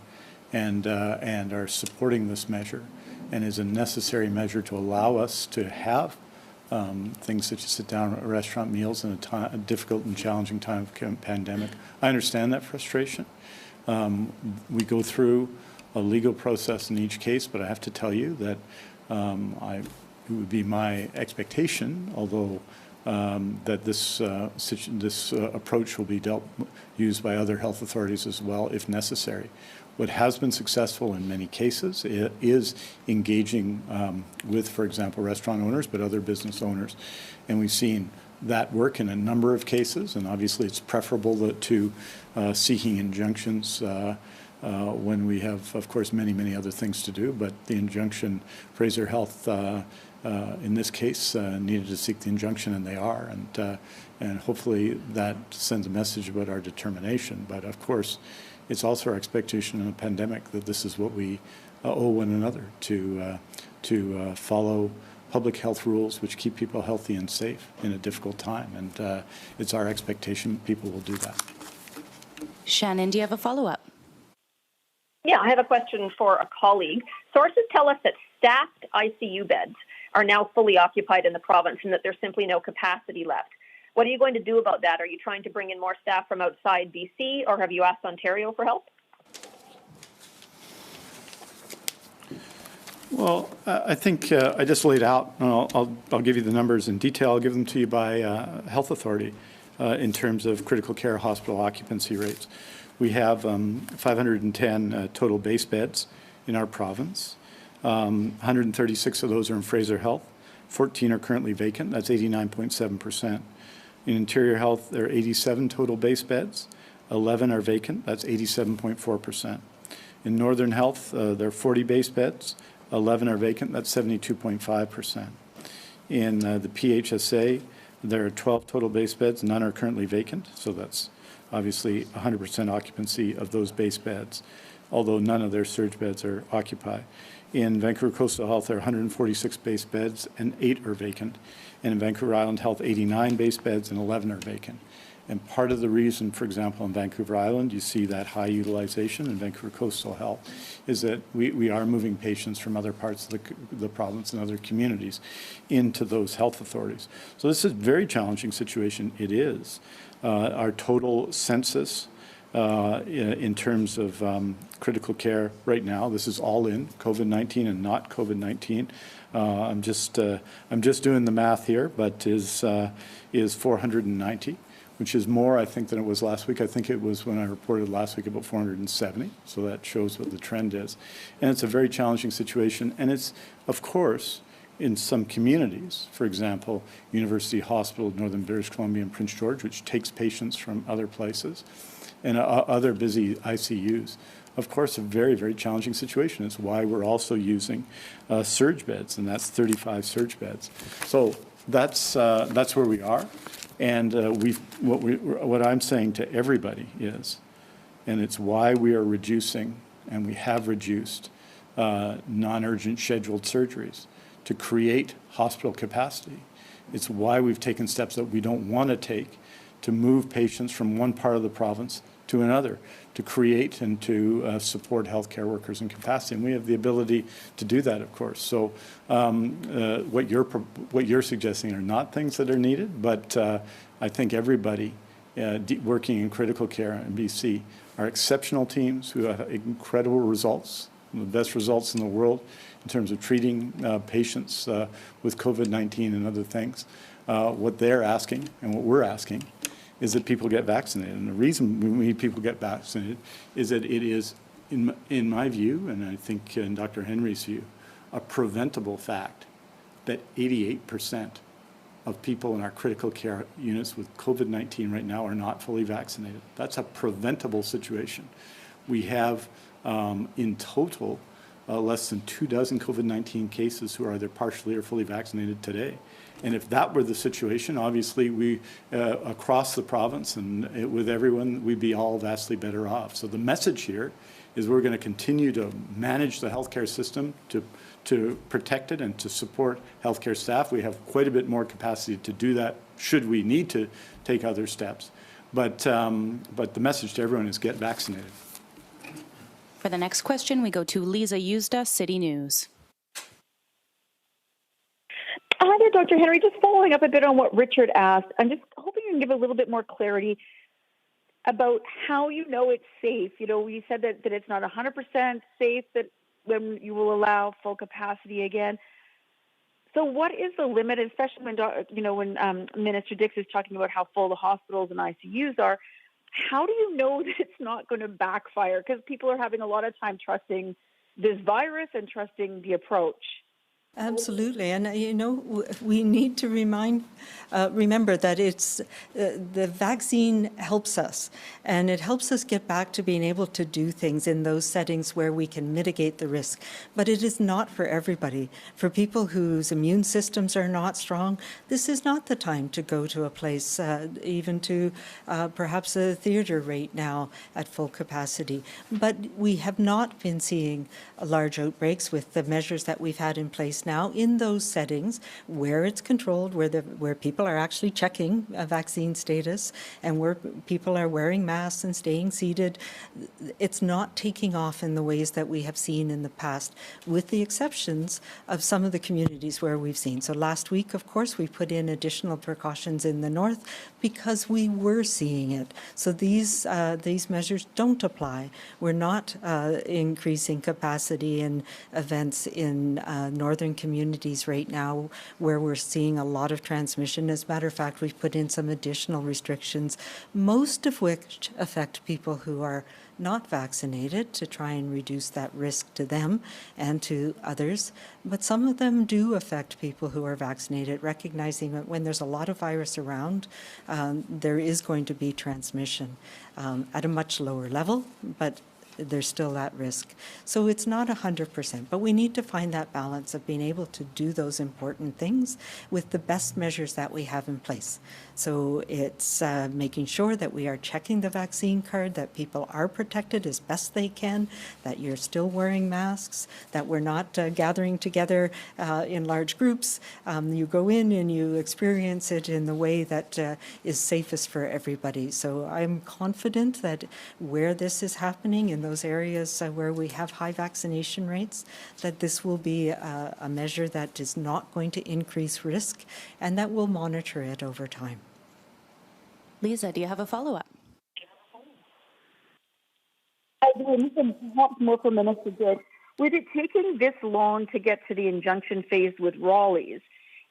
and are supporting this measure, and is a necessary measure to allow us to have things such as sit-down restaurant meals in a difficult and challenging time of pandemic. I understand that frustration. We go through a legal process in each case, but I have to tell you that it would be my expectation, although that this approach will be used by other health authorities as well, if necessary. What has been successful in many cases is engaging with, for example, restaurant owners, but other business owners, and we've seen that work in a number of cases. And obviously, it's preferable to seeking injunctions when we have, of course, many other things to do. But the injunction, Fraser Health, in this case, needed to seek the injunction, and they are. And hopefully that sends a message about our determination. But of course, it's also our expectation in a pandemic that this is what we owe one another, to follow public health rules which keep people healthy and safe in a difficult time. And it's our expectation people will do that. Shannon, do you have a follow-up? Yeah, I have a question for a colleague. Sources tell us that staffed ICU beds are now fully occupied in the province and that there's simply no capacity left. What are you going to do about that? Are you trying to bring in more staff from outside BC, or have you asked Ontario for help? Well, I think I just laid out, and I'll give you the numbers in detail. I'll give them to you by health authority in terms of critical care hospital occupancy rates. We have 510 total base beds in our province. 136 of those are in Fraser Health. 14 are currently vacant. That's 89.7%. In Interior Health, there are 87 total base beds. 11 are vacant. That's 87.4%. In Northern Health, there are 40 base beds. 11 are vacant. That's 72.5%. In the PHSA, there are 12 total base beds. None are currently vacant. So that's obviously 100% occupancy of those base beds, although none of their surge beds are occupied. In Vancouver Coastal Health, there are 146 base beds and 8 are vacant. And in Vancouver Island Health, 89 base beds and 11 are vacant. And part of the reason, for example, in Vancouver Island, you see that high utilization in Vancouver Coastal Health, is that we are moving patients from other parts of the province and other communities into those health authorities. So this is a very challenging situation. It is. Our total census in terms of critical care right now. This is all in COVID-19 and not COVID-19. I'm just doing the math here, but is 490, which is more, I think, than it was last week. I think it was when I reported last week about 470. So that shows what the trend is, and it's a very challenging situation. And it's, of course, in some communities, for example, University Hospital, Northern British Columbia, and Prince George, which takes patients from other places, and other busy ICUs. Of course, a very, very challenging situation. It's why we're also using surge beds, and that's 35 surge beds. So that's where we are. And what I'm saying to everybody is, and it's why we are reducing, and we have reduced non-urgent scheduled surgeries to create hospital capacity. It's why we've taken steps that we don't want to take to move patients from one part of the province to another, to create and to support healthcare workers in capacity. And we have the ability to do that, of course. So what you're suggesting are not things that are needed, but I think everybody working in critical care in BC are exceptional teams who have incredible results, the best results in the world in terms of treating patients with COVID-19 and other things. What they're asking and what we're asking is that people get vaccinated. And the reason we need people to get vaccinated is that it is, in my view, and I think in Dr. Henry's view, a preventable fact that 88% of people in our critical care units with COVID-19 right now are not fully vaccinated. That's a preventable situation. We have, in total, less than 24 COVID-19 cases who are either partially or fully vaccinated today. And if that were the situation, obviously we, across the province and with everyone, we'd be all vastly better off. So the message here is we're going to continue to manage the healthcare system to protect it and to support healthcare staff. We have quite a bit more capacity to do that should we need to take other steps. But the message to everyone is get vaccinated. For the next question, we go to Lisa Eusda, City News. Hi there, Dr. Henry. Just following up a bit on what Richard asked, I'm just hoping you can give a little bit more clarity about how you know it's safe. You know, you said that it's not 100% safe that when you will allow full capacity again. So what is the limit, especially when Minister Dix is talking about how full the hospitals and ICUs are? How do you know that it's not going to backfire? Because people are having a lot of time trusting this virus and trusting the approach. Absolutely, and we need to remember that it's the vaccine helps us, and it helps us get back to being able to do things in those settings where we can mitigate the risk. But it is not for everybody. For people whose immune systems are not strong, this is not the time to go to a place, even to perhaps a theatre right now at full capacity. But we have not been seeing large outbreaks with the measures that we've had in place now in those settings where it's controlled, where people are actually checking vaccine status and where people are wearing masks and staying seated. It's not taking off in the ways that we have seen in the past, with the exceptions of some of the communities where we've seen. So last week, of course, we put in additional precautions in the north because we were seeing it. So these measures don't apply. We're not increasing capacity in events in northern communities right now where we're seeing a lot of transmission. As a matter of fact, we've put in some additional restrictions, most of which affect people who are not vaccinated to try and reduce that risk to them and to others. But some of them do affect people who are vaccinated, recognizing that when there's a lot of virus around, there is going to be transmission at a much lower level, but there's still that risk. So it's not 100%, but we need to find that balance of being able to do those important things with the best measures that we have in place. So it's making sure that we are checking the vaccine card, that people are protected as best they can, that you're still wearing masks, that we're not gathering together in large groups. You go in and you experience it in the way that is safest for everybody. So I'm confident that where this is happening in those areas where we have high vaccination rates, that this will be a measure that is not going to increase risk and that we'll monitor it over time. Lisa, do you have a follow-up? perhaps more for Minister Dick. With it taking this long to get to the injunction phase with Raleigh's,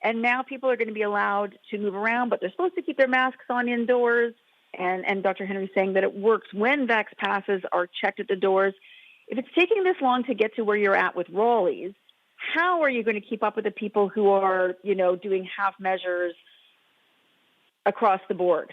and now people are going to be allowed to move around, but they're supposed to keep their masks on indoors, and Dr. Henry saying that it works when vax passes are checked at the doors. If it's taking this long to get to where you're at with Raleigh's, how are you going to keep up with the people who are, doing half measures across the board?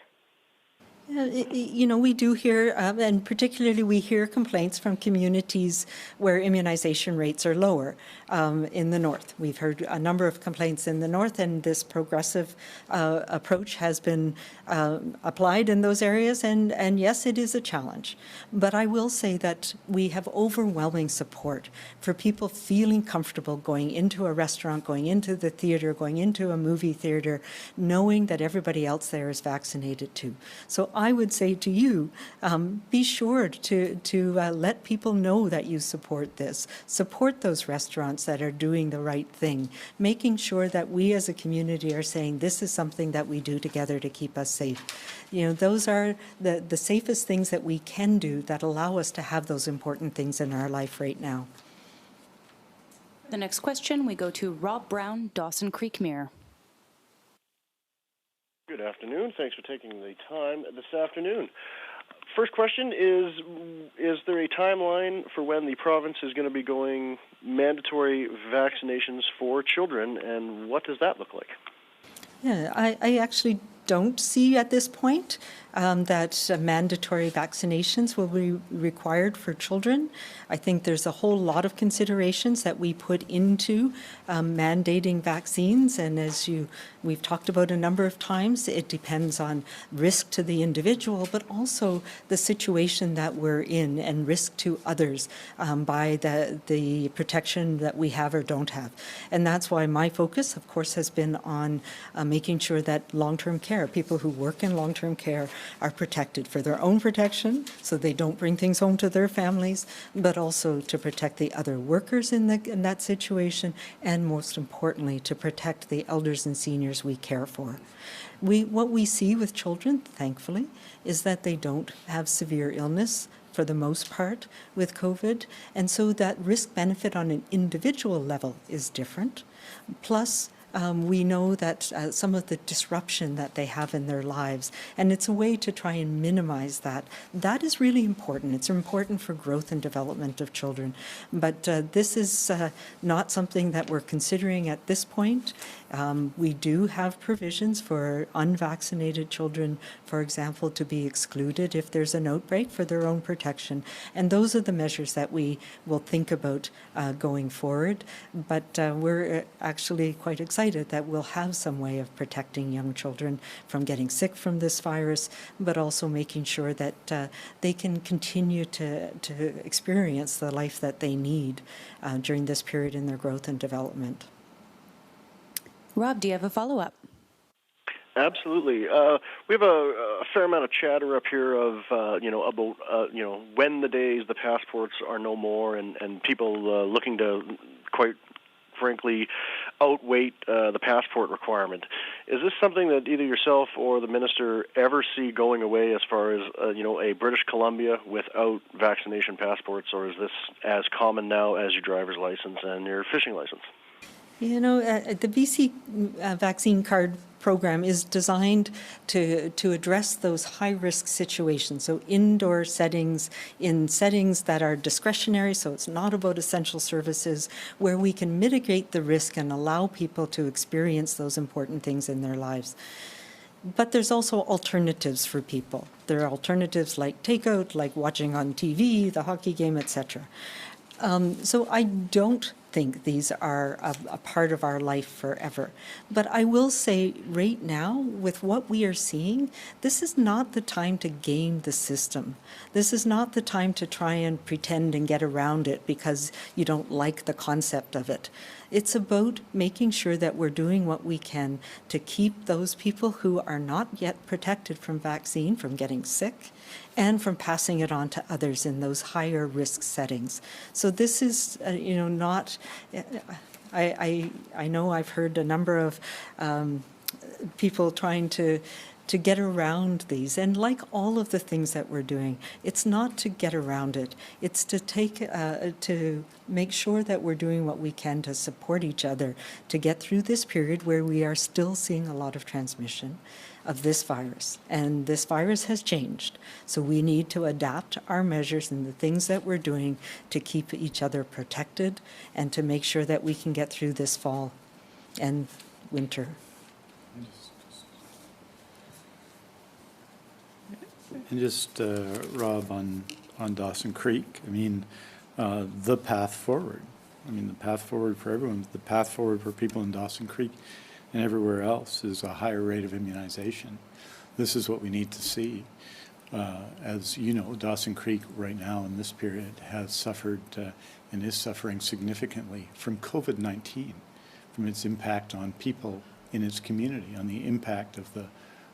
We do hear, and particularly we hear complaints from communities where immunization rates are lower in the north. We've heard a number of complaints in the north, and this progressive approach has been applied in those areas, and yes, it is a challenge. But I will say that we have overwhelming support for people feeling comfortable going into a restaurant, going into the theater, going into a movie theater, knowing that everybody else there is vaccinated too. So I would say to you, be sure to let people know that you support this. Support those restaurants that are doing the right thing, making sure that we as a community are saying this is something that we do together to keep us safe. Those are the safest things that we can do that allow us to have those important things in our life right now. The next question, we go to Rob Brown, Dawson Creek Mirror. Good afternoon. Thanks for taking the time this afternoon. First question is there a timeline for when the province is going to be going mandatory vaccinations for children, and what does that look like? Yeah, I actually don't see at this point that mandatory vaccinations will be required for children. I think there's a whole lot of considerations that we put into mandating vaccines, and as we've talked about a number of times, it depends on risk to the individual, but also the situation that we're in and risk to others by the protection that we have or don't have. And that's why my focus, of course, has been on making sure that long-term care, people who work in long-term care, are protected for their own protection so they don't bring things home to their families, but also to protect the other workers in that situation, and most importantly, to protect the elders and seniors we care for. What we see with children, thankfully, is that they don't have severe illness for the most part with COVID, and so that risk-benefit on an individual level is different. Plus, we know that some of the disruption that they have in their lives, and it's a way to try and minimize that. That is really important. It's important for growth and development of children. But this is not something that we're considering at this point. We do have provisions for unvaccinated children, for example, to be excluded if there's an outbreak for their own protection. And those are the measures that we will think about going forward. But we're actually quite excited that we'll have some way of protecting young children from getting sick from this virus, but also making sure that they can continue to experience the life that they need during this period in their growth and development. Rob, do you have a follow-up? Absolutely. We have a fair amount of chatter up here of, about, when the days the passports are no more, and people looking to, quite frankly, outweight the passport requirement. Is this something that either yourself or the minister ever see going away as far as, a British Columbia without vaccination passports, or is this as common now as your driver's license and your fishing license? The BC vaccine card program is designed to address those high-risk situations, so indoor settings, in settings that are discretionary, so it's not about essential services, where we can mitigate the risk and allow people to experience those important things in their lives. But there's also alternatives for people. There are alternatives like takeout, like watching on TV, the hockey game, etc. So I don't think these are a part of our life forever. But I will say right now, with what we are seeing, this is not the time to game the system. This is not the time to try and pretend and get around it because you don't like the concept of it. It's about making sure that we're doing what we can to keep those people who are not yet protected from vaccine from getting sick and from passing it on to others in those higher risk settings. So this is, not, I know I've heard a number of people trying to to get around these. And like all of the things that we're doing, it's not to get around it. It's to to make sure that we're doing what we can to support each other to get through this period where we are still seeing a lot of transmission of this virus. And this virus has changed. So we need to adapt our measures and the things that we're doing to keep each other protected and to make sure that we can get through this fall and winter. And just, Rob, on Dawson Creek, I mean, the path forward. I mean, the path forward for everyone, the path forward for people in Dawson Creek and everywhere else is a higher rate of immunization. This is what we need to see. As you know, Dawson Creek right now in this period has suffered and is suffering significantly from COVID-19, from its impact on people in its community, on the impact of the,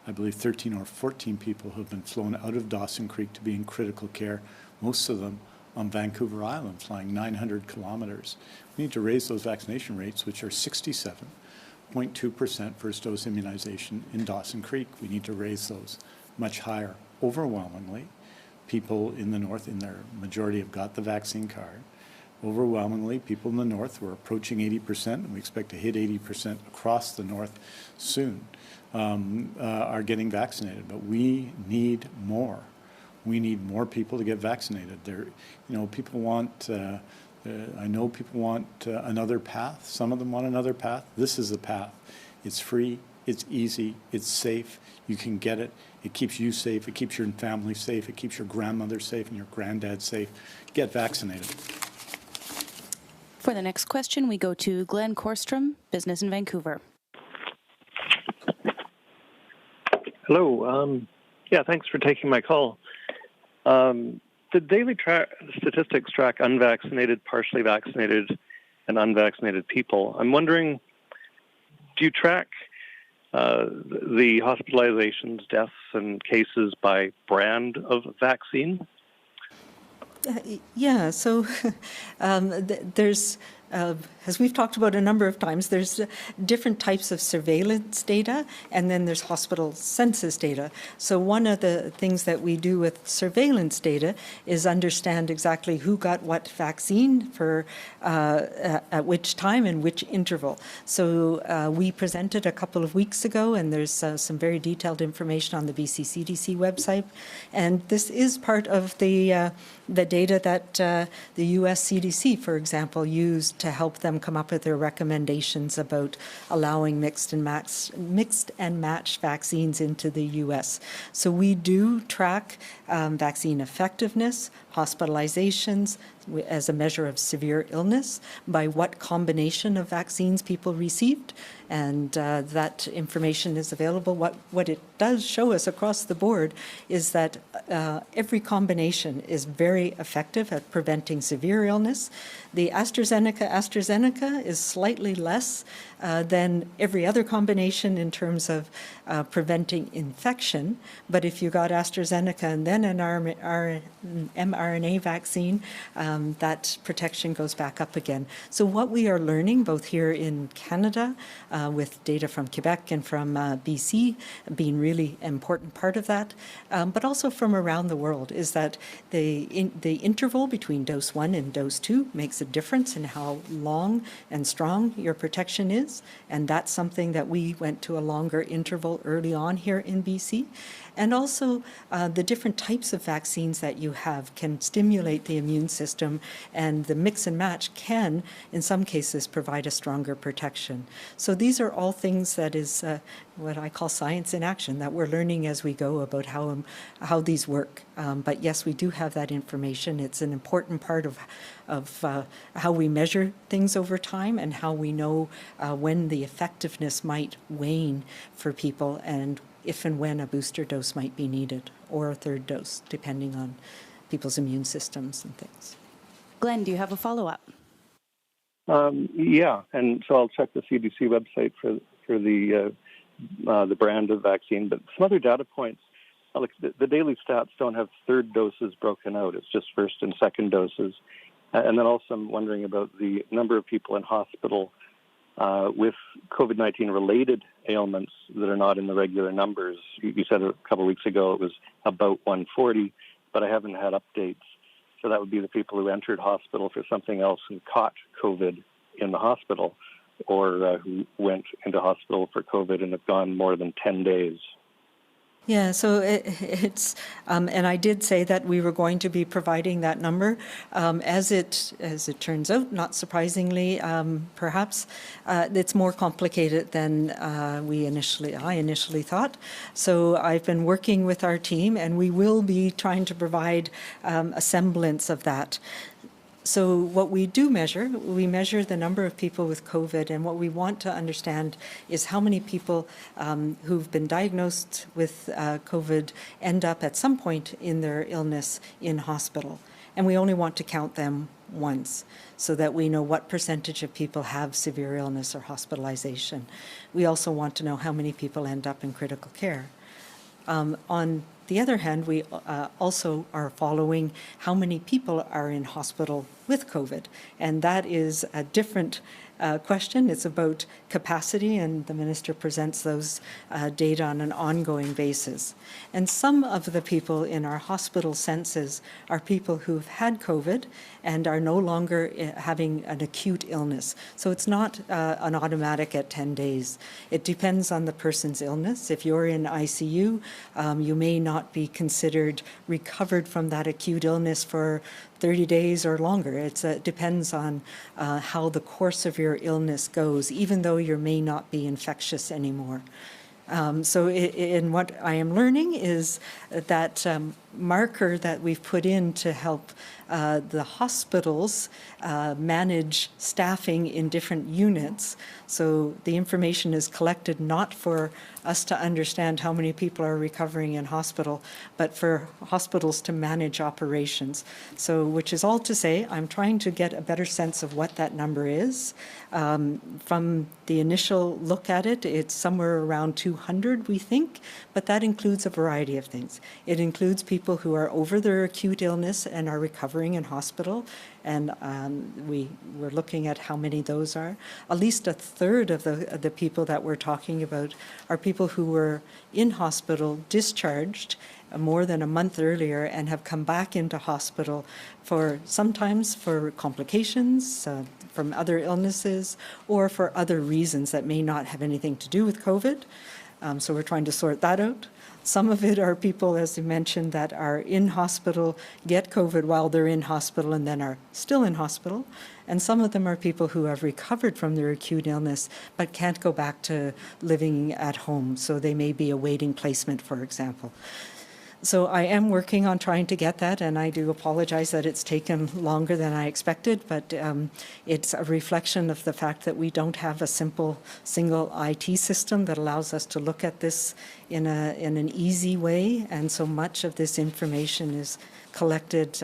I believe, 13 or 14 people who have been flown out of Dawson Creek to be in critical care, most of them on Vancouver Island, flying 900 kilometers. We need to raise those vaccination rates, which are 67.2% first dose immunization in Dawson Creek. We need to raise those much higher. Overwhelmingly, people in the north, in their majority, have got the vaccine card. Overwhelmingly, people in the north, we're approaching 80%, and we expect to hit 80% across the north soon, are getting vaccinated. But we need more. We need more people to get vaccinated. There, you know, people want. I know people want another path. Some of them want another path. This is the path. It's free. It's easy. It's safe. You can get it. It keeps you safe. It keeps your family safe. It keeps your grandmother safe and your granddad safe. Get vaccinated. For the next question, we go to Glenn Korstrom, Business in Vancouver. Hello. Yeah, thanks for taking my call. The daily statistics track unvaccinated, partially vaccinated, and unvaccinated people. I'm wondering, do you track the hospitalizations, deaths, and cases by brand of vaccine? Yeah, so there's, as we've talked about a number of times, there's different types of surveillance data, and then there's hospital census data. So one of the things that we do with surveillance data is understand exactly who got what vaccine for at which time and which interval. So we presented a couple of weeks ago, and there's some very detailed information on the BC CDC website. And this is part of the data that the US CDC, for example, used to help them come up with their recommendations about allowing mixed and matched vaccines into the US. So we do track vaccine effectiveness, hospitalizations as a measure of severe illness by what combination of vaccines people received, and that information is available. What it does show us across the board is that every combination is very effective at preventing severe illness. The AstraZeneca is slightly less than every other combination in terms of preventing infection, but if you got AstraZeneca and then an mRNA vaccine, that protection goes back up again. So what we are learning, both here in Canada, with data from Quebec and from BC being really important part of that, but also from around the world, is that the interval between dose 1 and dose 2 makes a difference in how long and strong your protection is, and that's something that we went to a longer interval early on here in BC. And also the different types of vaccines that you have can stimulate the immune system, and the mix and match can, in some cases, provide a stronger protection. So these are all things that is what I call science in action, that we're learning as we go about how these work. But yes, we do have that information. It's an important part of how we measure things over time and how we know when the effectiveness might wane for people, and if and when a booster dose might be needed, or a third dose, depending on people's immune systems and things. Glenn, do you have a follow-up? Yeah, and so I'll check the CDC website for the brand of vaccine, but some other data points. Like the daily stats don't have third doses broken out. It's just first and second doses. And then also I'm wondering about the number of people in hospital with COVID-19 related ailments that are not in the regular numbers. You said a couple of weeks ago it was about 140, but I haven't had updates. So that would be the people who entered hospital for something else and caught COVID in the hospital, or who went into hospital for COVID and have gone more than 10 days. Yeah, so it's, and I did say that we were going to be providing that number. As it turns out, not surprisingly, perhaps, it's more complicated than I initially thought. So I've been working with our team, and we will be trying to provide a semblance of that. So what we do measure, we measure the number of people with COVID, and what we want to understand is how many people who've been diagnosed with COVID end up at some point in their illness in hospital. And we only want to count them once so that we know what percentage of people have severe illness or hospitalization. We also want to know how many people end up in critical care. On the other hand, we also are following how many people are in hospital with COVID, and that is a different question. It's about capacity, and the minister presents those data on an ongoing basis. And some of the people in our hospital census are people who've had COVID and are no longer having an acute illness. So it's not an automatic at 10 days. It depends on the person's illness. If you're in ICU, you may not be considered recovered from that acute illness for 30 days or longer. It depends on how the course of your illness goes, even though you may not be infectious anymore. So in what I am learning is that marker that we've put in to help the hospitals manage staffing in different units. So the information is collected not for us to understand how many people are recovering in hospital, but for hospitals to manage operations. So, which is all to say, I'm trying to get a better sense of what that number is. From the initial look at it, it's somewhere around 200, we think, but that includes a variety of things. It includes people who are over their acute illness and are recovering in hospital, and we're looking at how many those are. At least a third of the people that we're talking about are people who were in hospital, discharged more than a month earlier, and have come back into hospital sometimes for complications from other illnesses or for other reasons that may not have anything to do with COVID. So we're trying to sort that out. Some of it are people, as you mentioned, that are in hospital, get COVID while they're in hospital and then are still in hospital. And some of them are people who have recovered from their acute illness but can't go back to living at home. So they may be awaiting placement, for example. So I am working on trying to get that, and I do apologize that it's taken longer than I expected, but it's a reflection of the fact that we don't have a simple single IT system that allows us to look at this in an easy way, and so much of this information is collected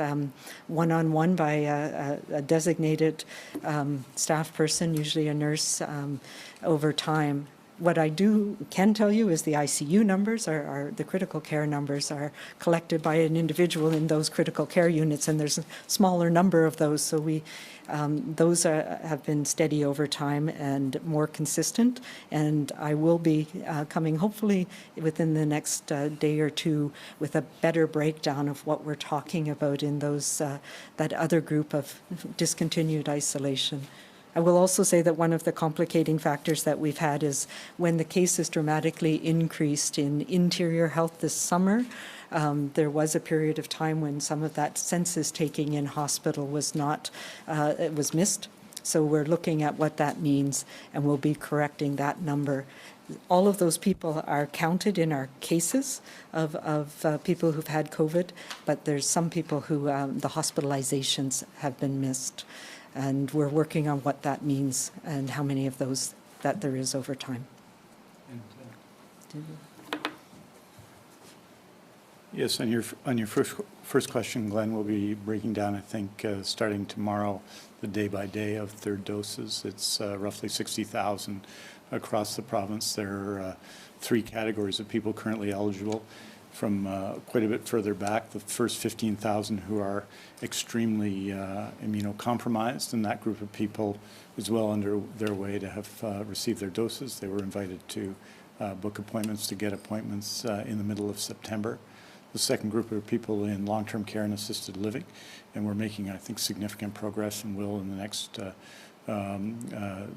one-on-one by a designated staff person, usually a nurse, over time. What I can tell you is the ICU numbers, are the critical care numbers, are collected by an individual in those critical care units, and there's a smaller number of those. So those have been steady over time and more consistent. And I will be coming, hopefully, within the next day or two, with a better breakdown of what we're talking about in those that other group of discontinued isolation. I will also say that one of the complicating factors that we've had is when the cases dramatically increased in interior health this summer, there was a period of time when some of that census taking in hospital was not, it was missed. So we're looking at what that means, and we'll be correcting that number. All of those people are counted in our cases of people who've had COVID, but there's some people who the hospitalizations have been missed. And we're working on what that means and how many of those that there is over time. Yes, on your first question, Glenn, we'll be breaking down, I think, starting tomorrow, the day-by-day of third doses. It's roughly 60,000 across the province. There are 3 categories of people currently eligible. quite a bit further back. The first 15,000 who are extremely immunocompromised, and that group of people is well under their way to have received their doses. They were invited to book appointments, to get appointments in the middle of September. The second group are people in long-term care and assisted living, and we're making, I think, significant progress and will in the next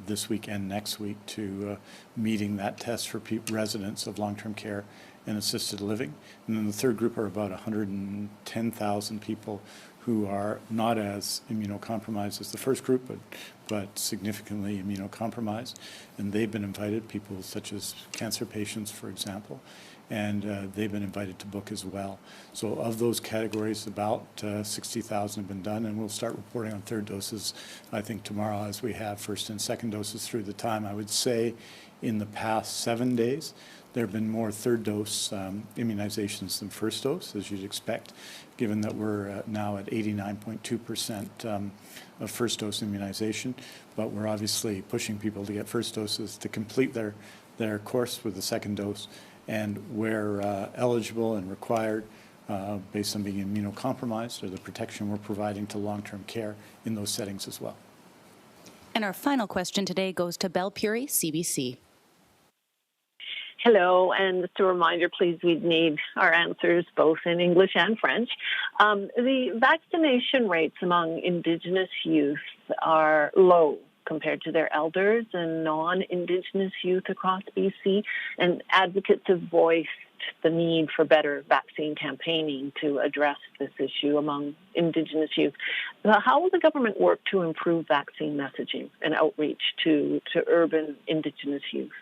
this week and next week to meeting that test for residents of long-term care and assisted living. And then the third group are about 110,000 people who are not as immunocompromised as the first group, but significantly immunocompromised. And they've been invited, people such as cancer patients, for example, and they've been invited to book as well. So of those categories, about 60,000 have been done, and we'll start reporting on third doses, I think, tomorrow, as we have first and second doses through the time. I would say in the past 7 days, there have been more third dose immunizations than first dose, as you'd expect, given that we're now at 89.2% of first dose immunization. But we're obviously pushing people to get first doses to complete their course with the second dose, and where eligible and required based on being immunocompromised, or the protection we're providing to long-term care in those settings as well. And our final question today goes to Belle Puri, CBC. Hello, and just a reminder, please, we'd need our answers both in English and French. The vaccination rates among Indigenous youth are low compared to their elders and non-Indigenous youth across BC, and advocates have voiced the need for better vaccine campaigning to address this issue among Indigenous youth. How will the government work to improve vaccine messaging and outreach to urban Indigenous youth?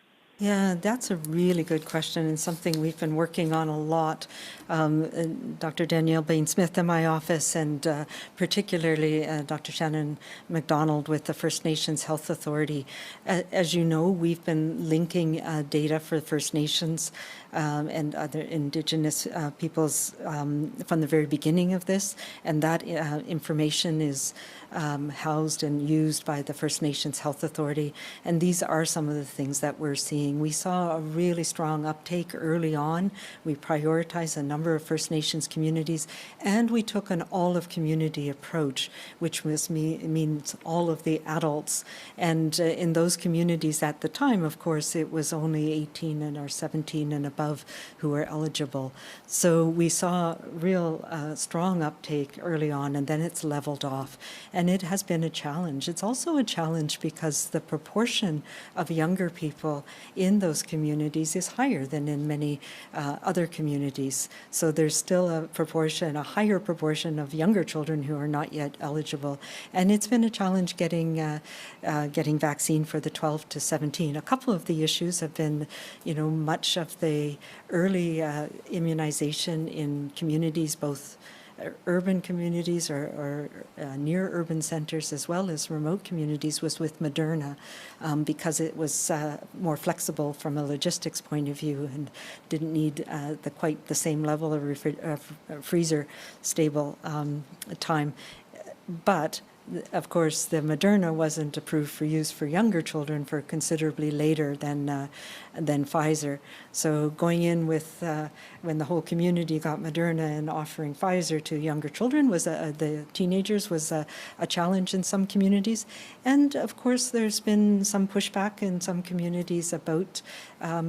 Yeah, that's a really good question, and something we've been working on a lot. Dr. Danielle Bain-Smith in my office, and particularly Dr. Shannon McDonald with the First Nations Health Authority. As you know, we've been linking data for First Nations and other Indigenous peoples from the very beginning of this, and that information is housed and used by the First Nations Health Authority, and these are some of the things that we're seeing. We saw a really strong uptake early on. We prioritized a number of First Nations communities, and we took an all-of-community approach, which means all of the adults. And in those communities at the time, of course, it was only 18 and or 17 and above who were eligible. So we saw real strong uptake early on, and then it's leveled off. And it has been a challenge. It's also a challenge because the proportion of younger people in those communities is higher than in many other communities. So there's still a higher proportion of younger children who are not yet eligible. And it's been a challenge getting vaccine for the 12 to 17. A couple of the issues have been, much of the early immunization in communities, both urban communities or near urban centers as well as remote communities, was with Moderna because it was more flexible from a logistics point of view and didn't need quite the same level of freezer stable time. But of course, the Moderna wasn't approved for use for younger children for considerably later than Pfizer. So going in with when the whole community got Moderna and offering Pfizer to younger children was the teenagers was a challenge in some communities. And of course, there's been some pushback in some communities about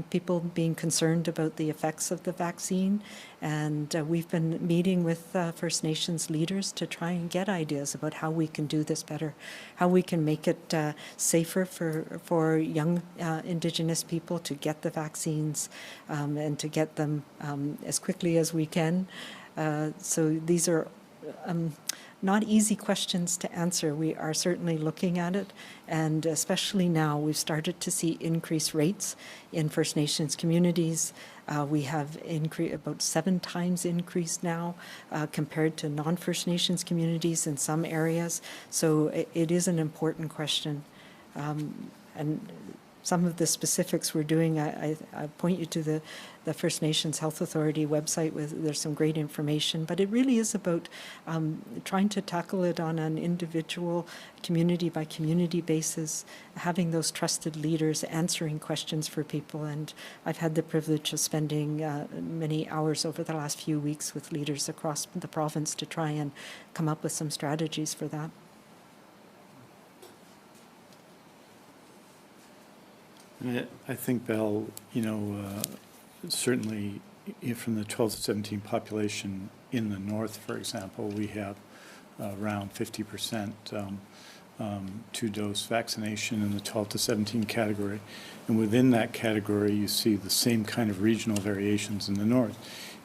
people being concerned about the effects of the vaccine. And we've been meeting with First Nations leaders to try and get ideas about how we can do this better, how we can make it safer for young Indigenous people to get the vaccines and to get them as quickly as we can. So these are not easy questions to answer. We are certainly looking at it, and especially now we've started to see increased rates in First Nations communities. We have about 7 times increase now compared to non-First Nations communities in some areas. So it is an important question. And some of the specifics we're doing, I point you to the First Nations Health Authority website. There's some great information, but it really is about trying to tackle it on an individual, community by community basis, having those trusted leaders answering questions for people. And I've had the privilege of spending many hours over the last few weeks with leaders across the province to try and come up with some strategies for that. I think, Belle, certainly from the 12 to 17 population in the north, for example, we have around 50% two-dose vaccination in the 12 to 17 category. And within that category, you see the same kind of regional variations in the north,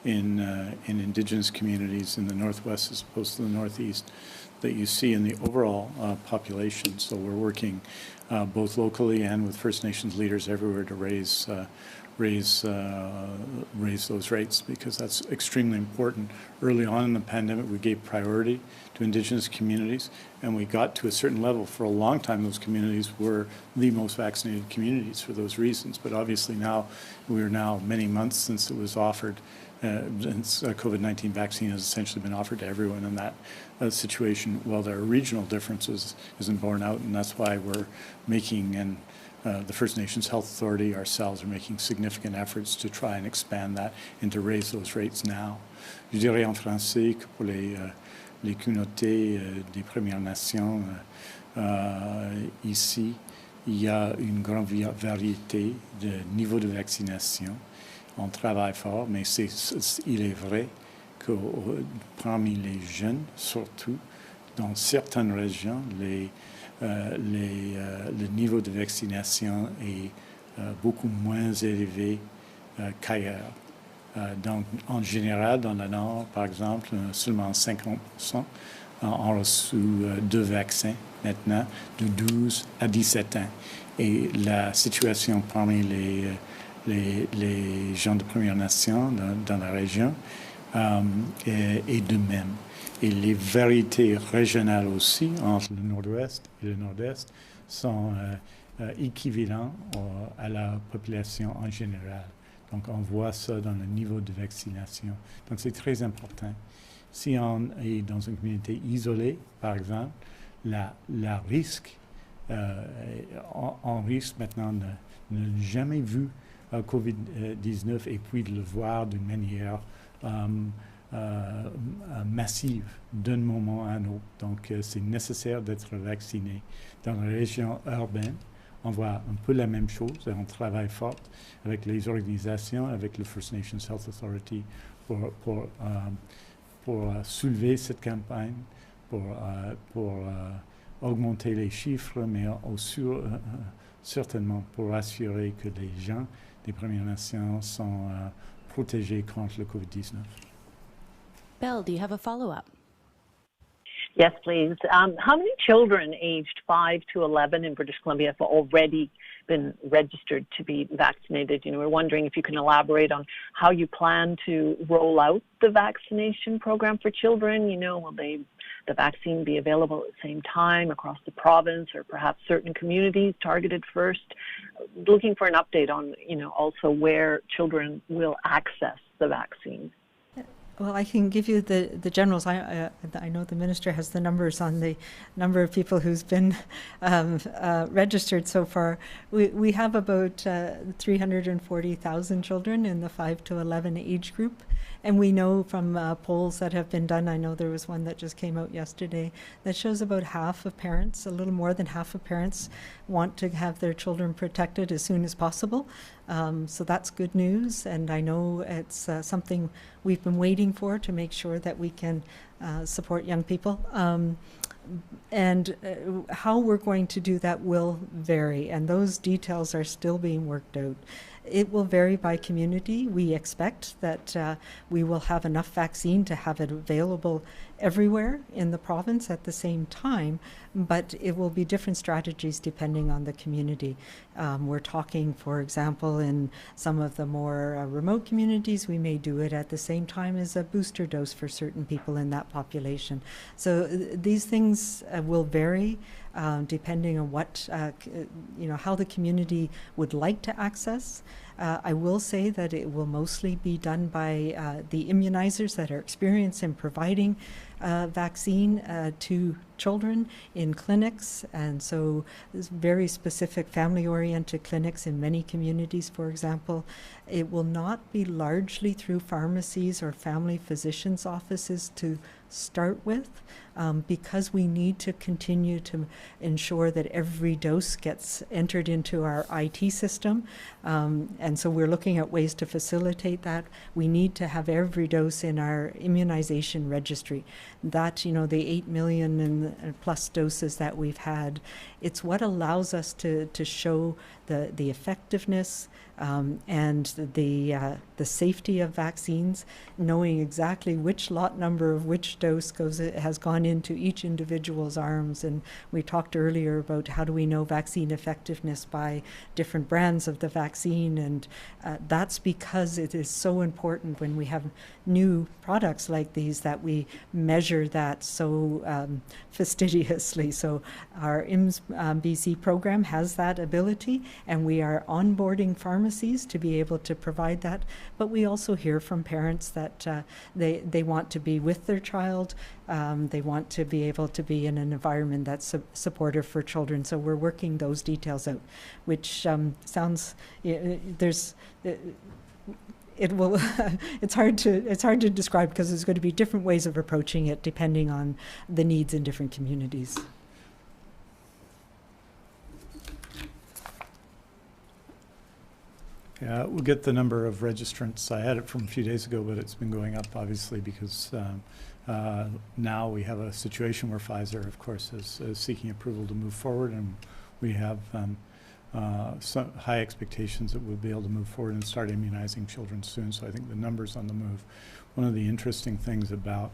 in Indigenous communities in the northwest as opposed to the northeast, that you see in the overall population. So we're working both locally and with First Nations leaders everywhere to raise those rates, because that's extremely important. Early on in the pandemic, we gave priority to Indigenous communities, and we got to a certain level. For a long time, those communities were the most vaccinated communities for those reasons. But obviously now, we're now many months since it was offered, since COVID-19 vaccine has essentially been offered to everyone in that situation. Well, there are regional differences isn't borne out, and that's why we're making, and the First Nations Health Authority ourselves are making significant efforts to try and expand that and to raise those rates now. Je dirais en français que pour les communautés des Premières Nations, ici, il y a une grande variété de niveaux de vaccination. On travaille fort, mais il est vrai que parmi les jeunes, surtout dans certaines régions, le niveau de vaccination est beaucoup moins élevé qu'ailleurs. Donc, en général, dans le Nord, par exemple, seulement 50% ont reçu 2 vaccins maintenant, de 12 à 17 ans. Et la situation parmi les gens de Première Nation dans la région est de même. Et les variétés régionales aussi, entre le nord-ouest et le nord-est, sont équivalentes à la population en général. Donc, on voit ça dans le niveau de vaccination. Donc, c'est très important. Si on est dans une communauté isolée, par exemple, la risque, on risque maintenant de ne jamais vu COVID-19 et puis de le voir d'une manière massive d'un moment à un autre. Donc, c'est nécessaire d'être vacciné. Dans les régions urbaines, on voit un peu la même chose et on travaille fort avec les organisations, avec le First Nations Health Authority pour soulever cette campagne, pour augmenter les chiffres, mais aussi certainement pour assurer que les gens des Premières Nations sont protégés contre le COVID-19. Belle, do you have a follow-up? Yes, please. How many children aged 5 to 11 in British Columbia have already been registered to be vaccinated? We're wondering if you can elaborate on how you plan to roll out the vaccination program for children. Will the vaccine be available at the same time across the province, or perhaps certain communities targeted first? Looking for an update on, also where children will access the vaccine. Well, I can give you the generals. I know the minister has the numbers on the number of people who's been registered so far. We have about 340,000 children in the 5 to 11 age group. And we know from polls that have been done, I know there was one that just came out yesterday, that shows about half of parents, a little more than half of parents, want to have their children protected as soon as possible. So that's good news, and I know it's something we've been waiting for to make sure that we can support young people. And how we're going to do that will vary, and those details are still being worked out. It will vary by community. We expect that we will have enough vaccine to have it available everywhere in the province at the same time, but it will be different strategies depending on the community. We're talking, for example, in some of the more remote communities, we may do it at the same time as a booster dose for certain people in that population. So these things will vary depending on what, how the community would like to access. I will say that it will mostly be done by the immunizers that are experienced in providing vaccine to children in clinics, and so there's very specific family-oriented clinics in many communities, for example. It will not be largely through pharmacies or family physicians' offices to start with, because we need to continue to ensure that every dose gets entered into our IT system. And so we're looking at ways to facilitate that. We need to have every dose in our immunization registry. That, the 8 million and plus doses that we've had, it's what allows us to show the effectiveness and the safety of vaccines, knowing exactly which lot number of which dose has gone into each individual's arms. And we talked earlier about how do we know vaccine effectiveness by different brands of the vaccine, and that's because it is so important when we have new products like these that we measure that so fastidiously. So our IMS BC program has that ability, and we are onboarding pharmacies to be able to provide that. But we also hear from parents that they want to be with their child. They want to be able to be in an environment that's supportive for children. So we're working those details out, which sounds it will it's hard to describe because there's going to be different ways of approaching it depending on the needs in different communities. Yeah, we'll get the number of registrants. I had it from a few days ago, but it's been going up obviously because now we have a situation where Pfizer, of course, is seeking approval to move forward, and we have some high expectations that we'll be able to move forward and start immunizing children soon. So I think the numbers on the move. One of the interesting things about,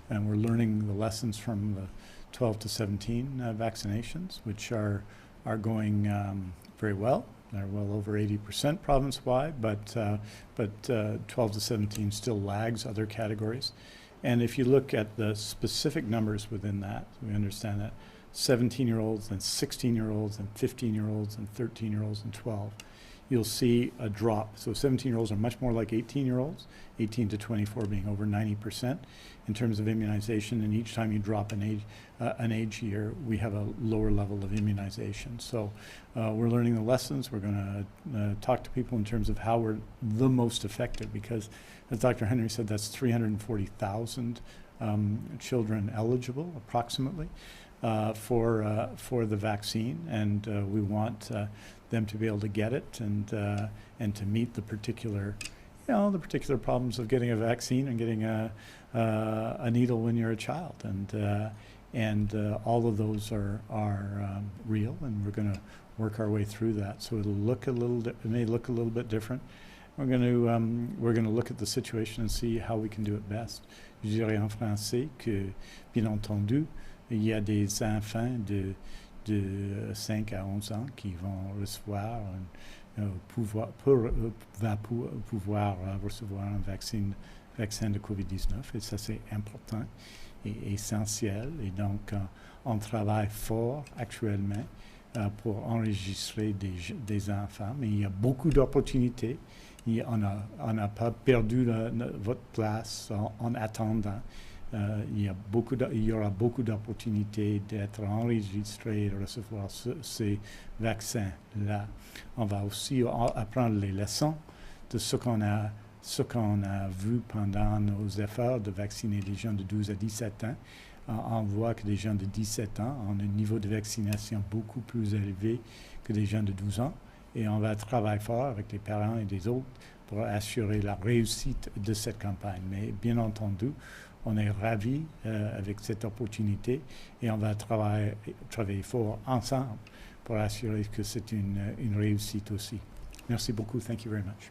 and we're learning the lessons from the 12 to 17 vaccinations, which are going very well. They're well over 80% province-wide, but 12 to 17 still lags other categories. And if you look at the specific numbers within that, we understand that 17-year-olds and 16-year-olds and 15-year-olds and 13-year-olds and 12, you'll see a drop. So 17-year-olds are much more like 18-year-olds, 18 to 24 being over 90% in terms of immunization. And each time you drop an age year, we have a lower level of immunization. So we're learning the lessons. We're going to talk to people in terms of how we're the most effective, because as Dr. Henry said, that's 340,000 children eligible approximately for the vaccine, and we want them to be able to get it and to meet the particular problems of getting a vaccine and getting a needle when you're a child, and all of those are real, and we're going to work our way through that. So it may look a little bit different. We're going to look at the situation and see how we can do it best. Je dirais en français que, bien entendu, il y a des enfants de 5 à 11 ans qui vont recevoir pouvoir recevoir un vaccin de COVID-19, et ça c'est important et essentiel. Et donc on travaille fort actuellement pour enregistrer des enfants, mais il y a beaucoup d'opportunités. On n'a pas perdu votre place en attendant. Il y aura beaucoup d'opportunités d'être enregistrés et de recevoir ces vaccins-là. On va aussi apprendre les leçons de ce qu'on a vu pendant nos efforts de vacciner les gens de 12 à 17 ans. On voit que les gens de 17 ans ont un niveau de vaccination beaucoup plus élevé que les gens de 12 ans. Et on va travailler fort avec les parents et les autres pour assurer la réussite de cette campagne. Mais bien entendu, on est ravis avec cette opportunité et on va travailler fort ensemble pour assurer que c'est une réussite aussi. Merci beaucoup. Thank you very much.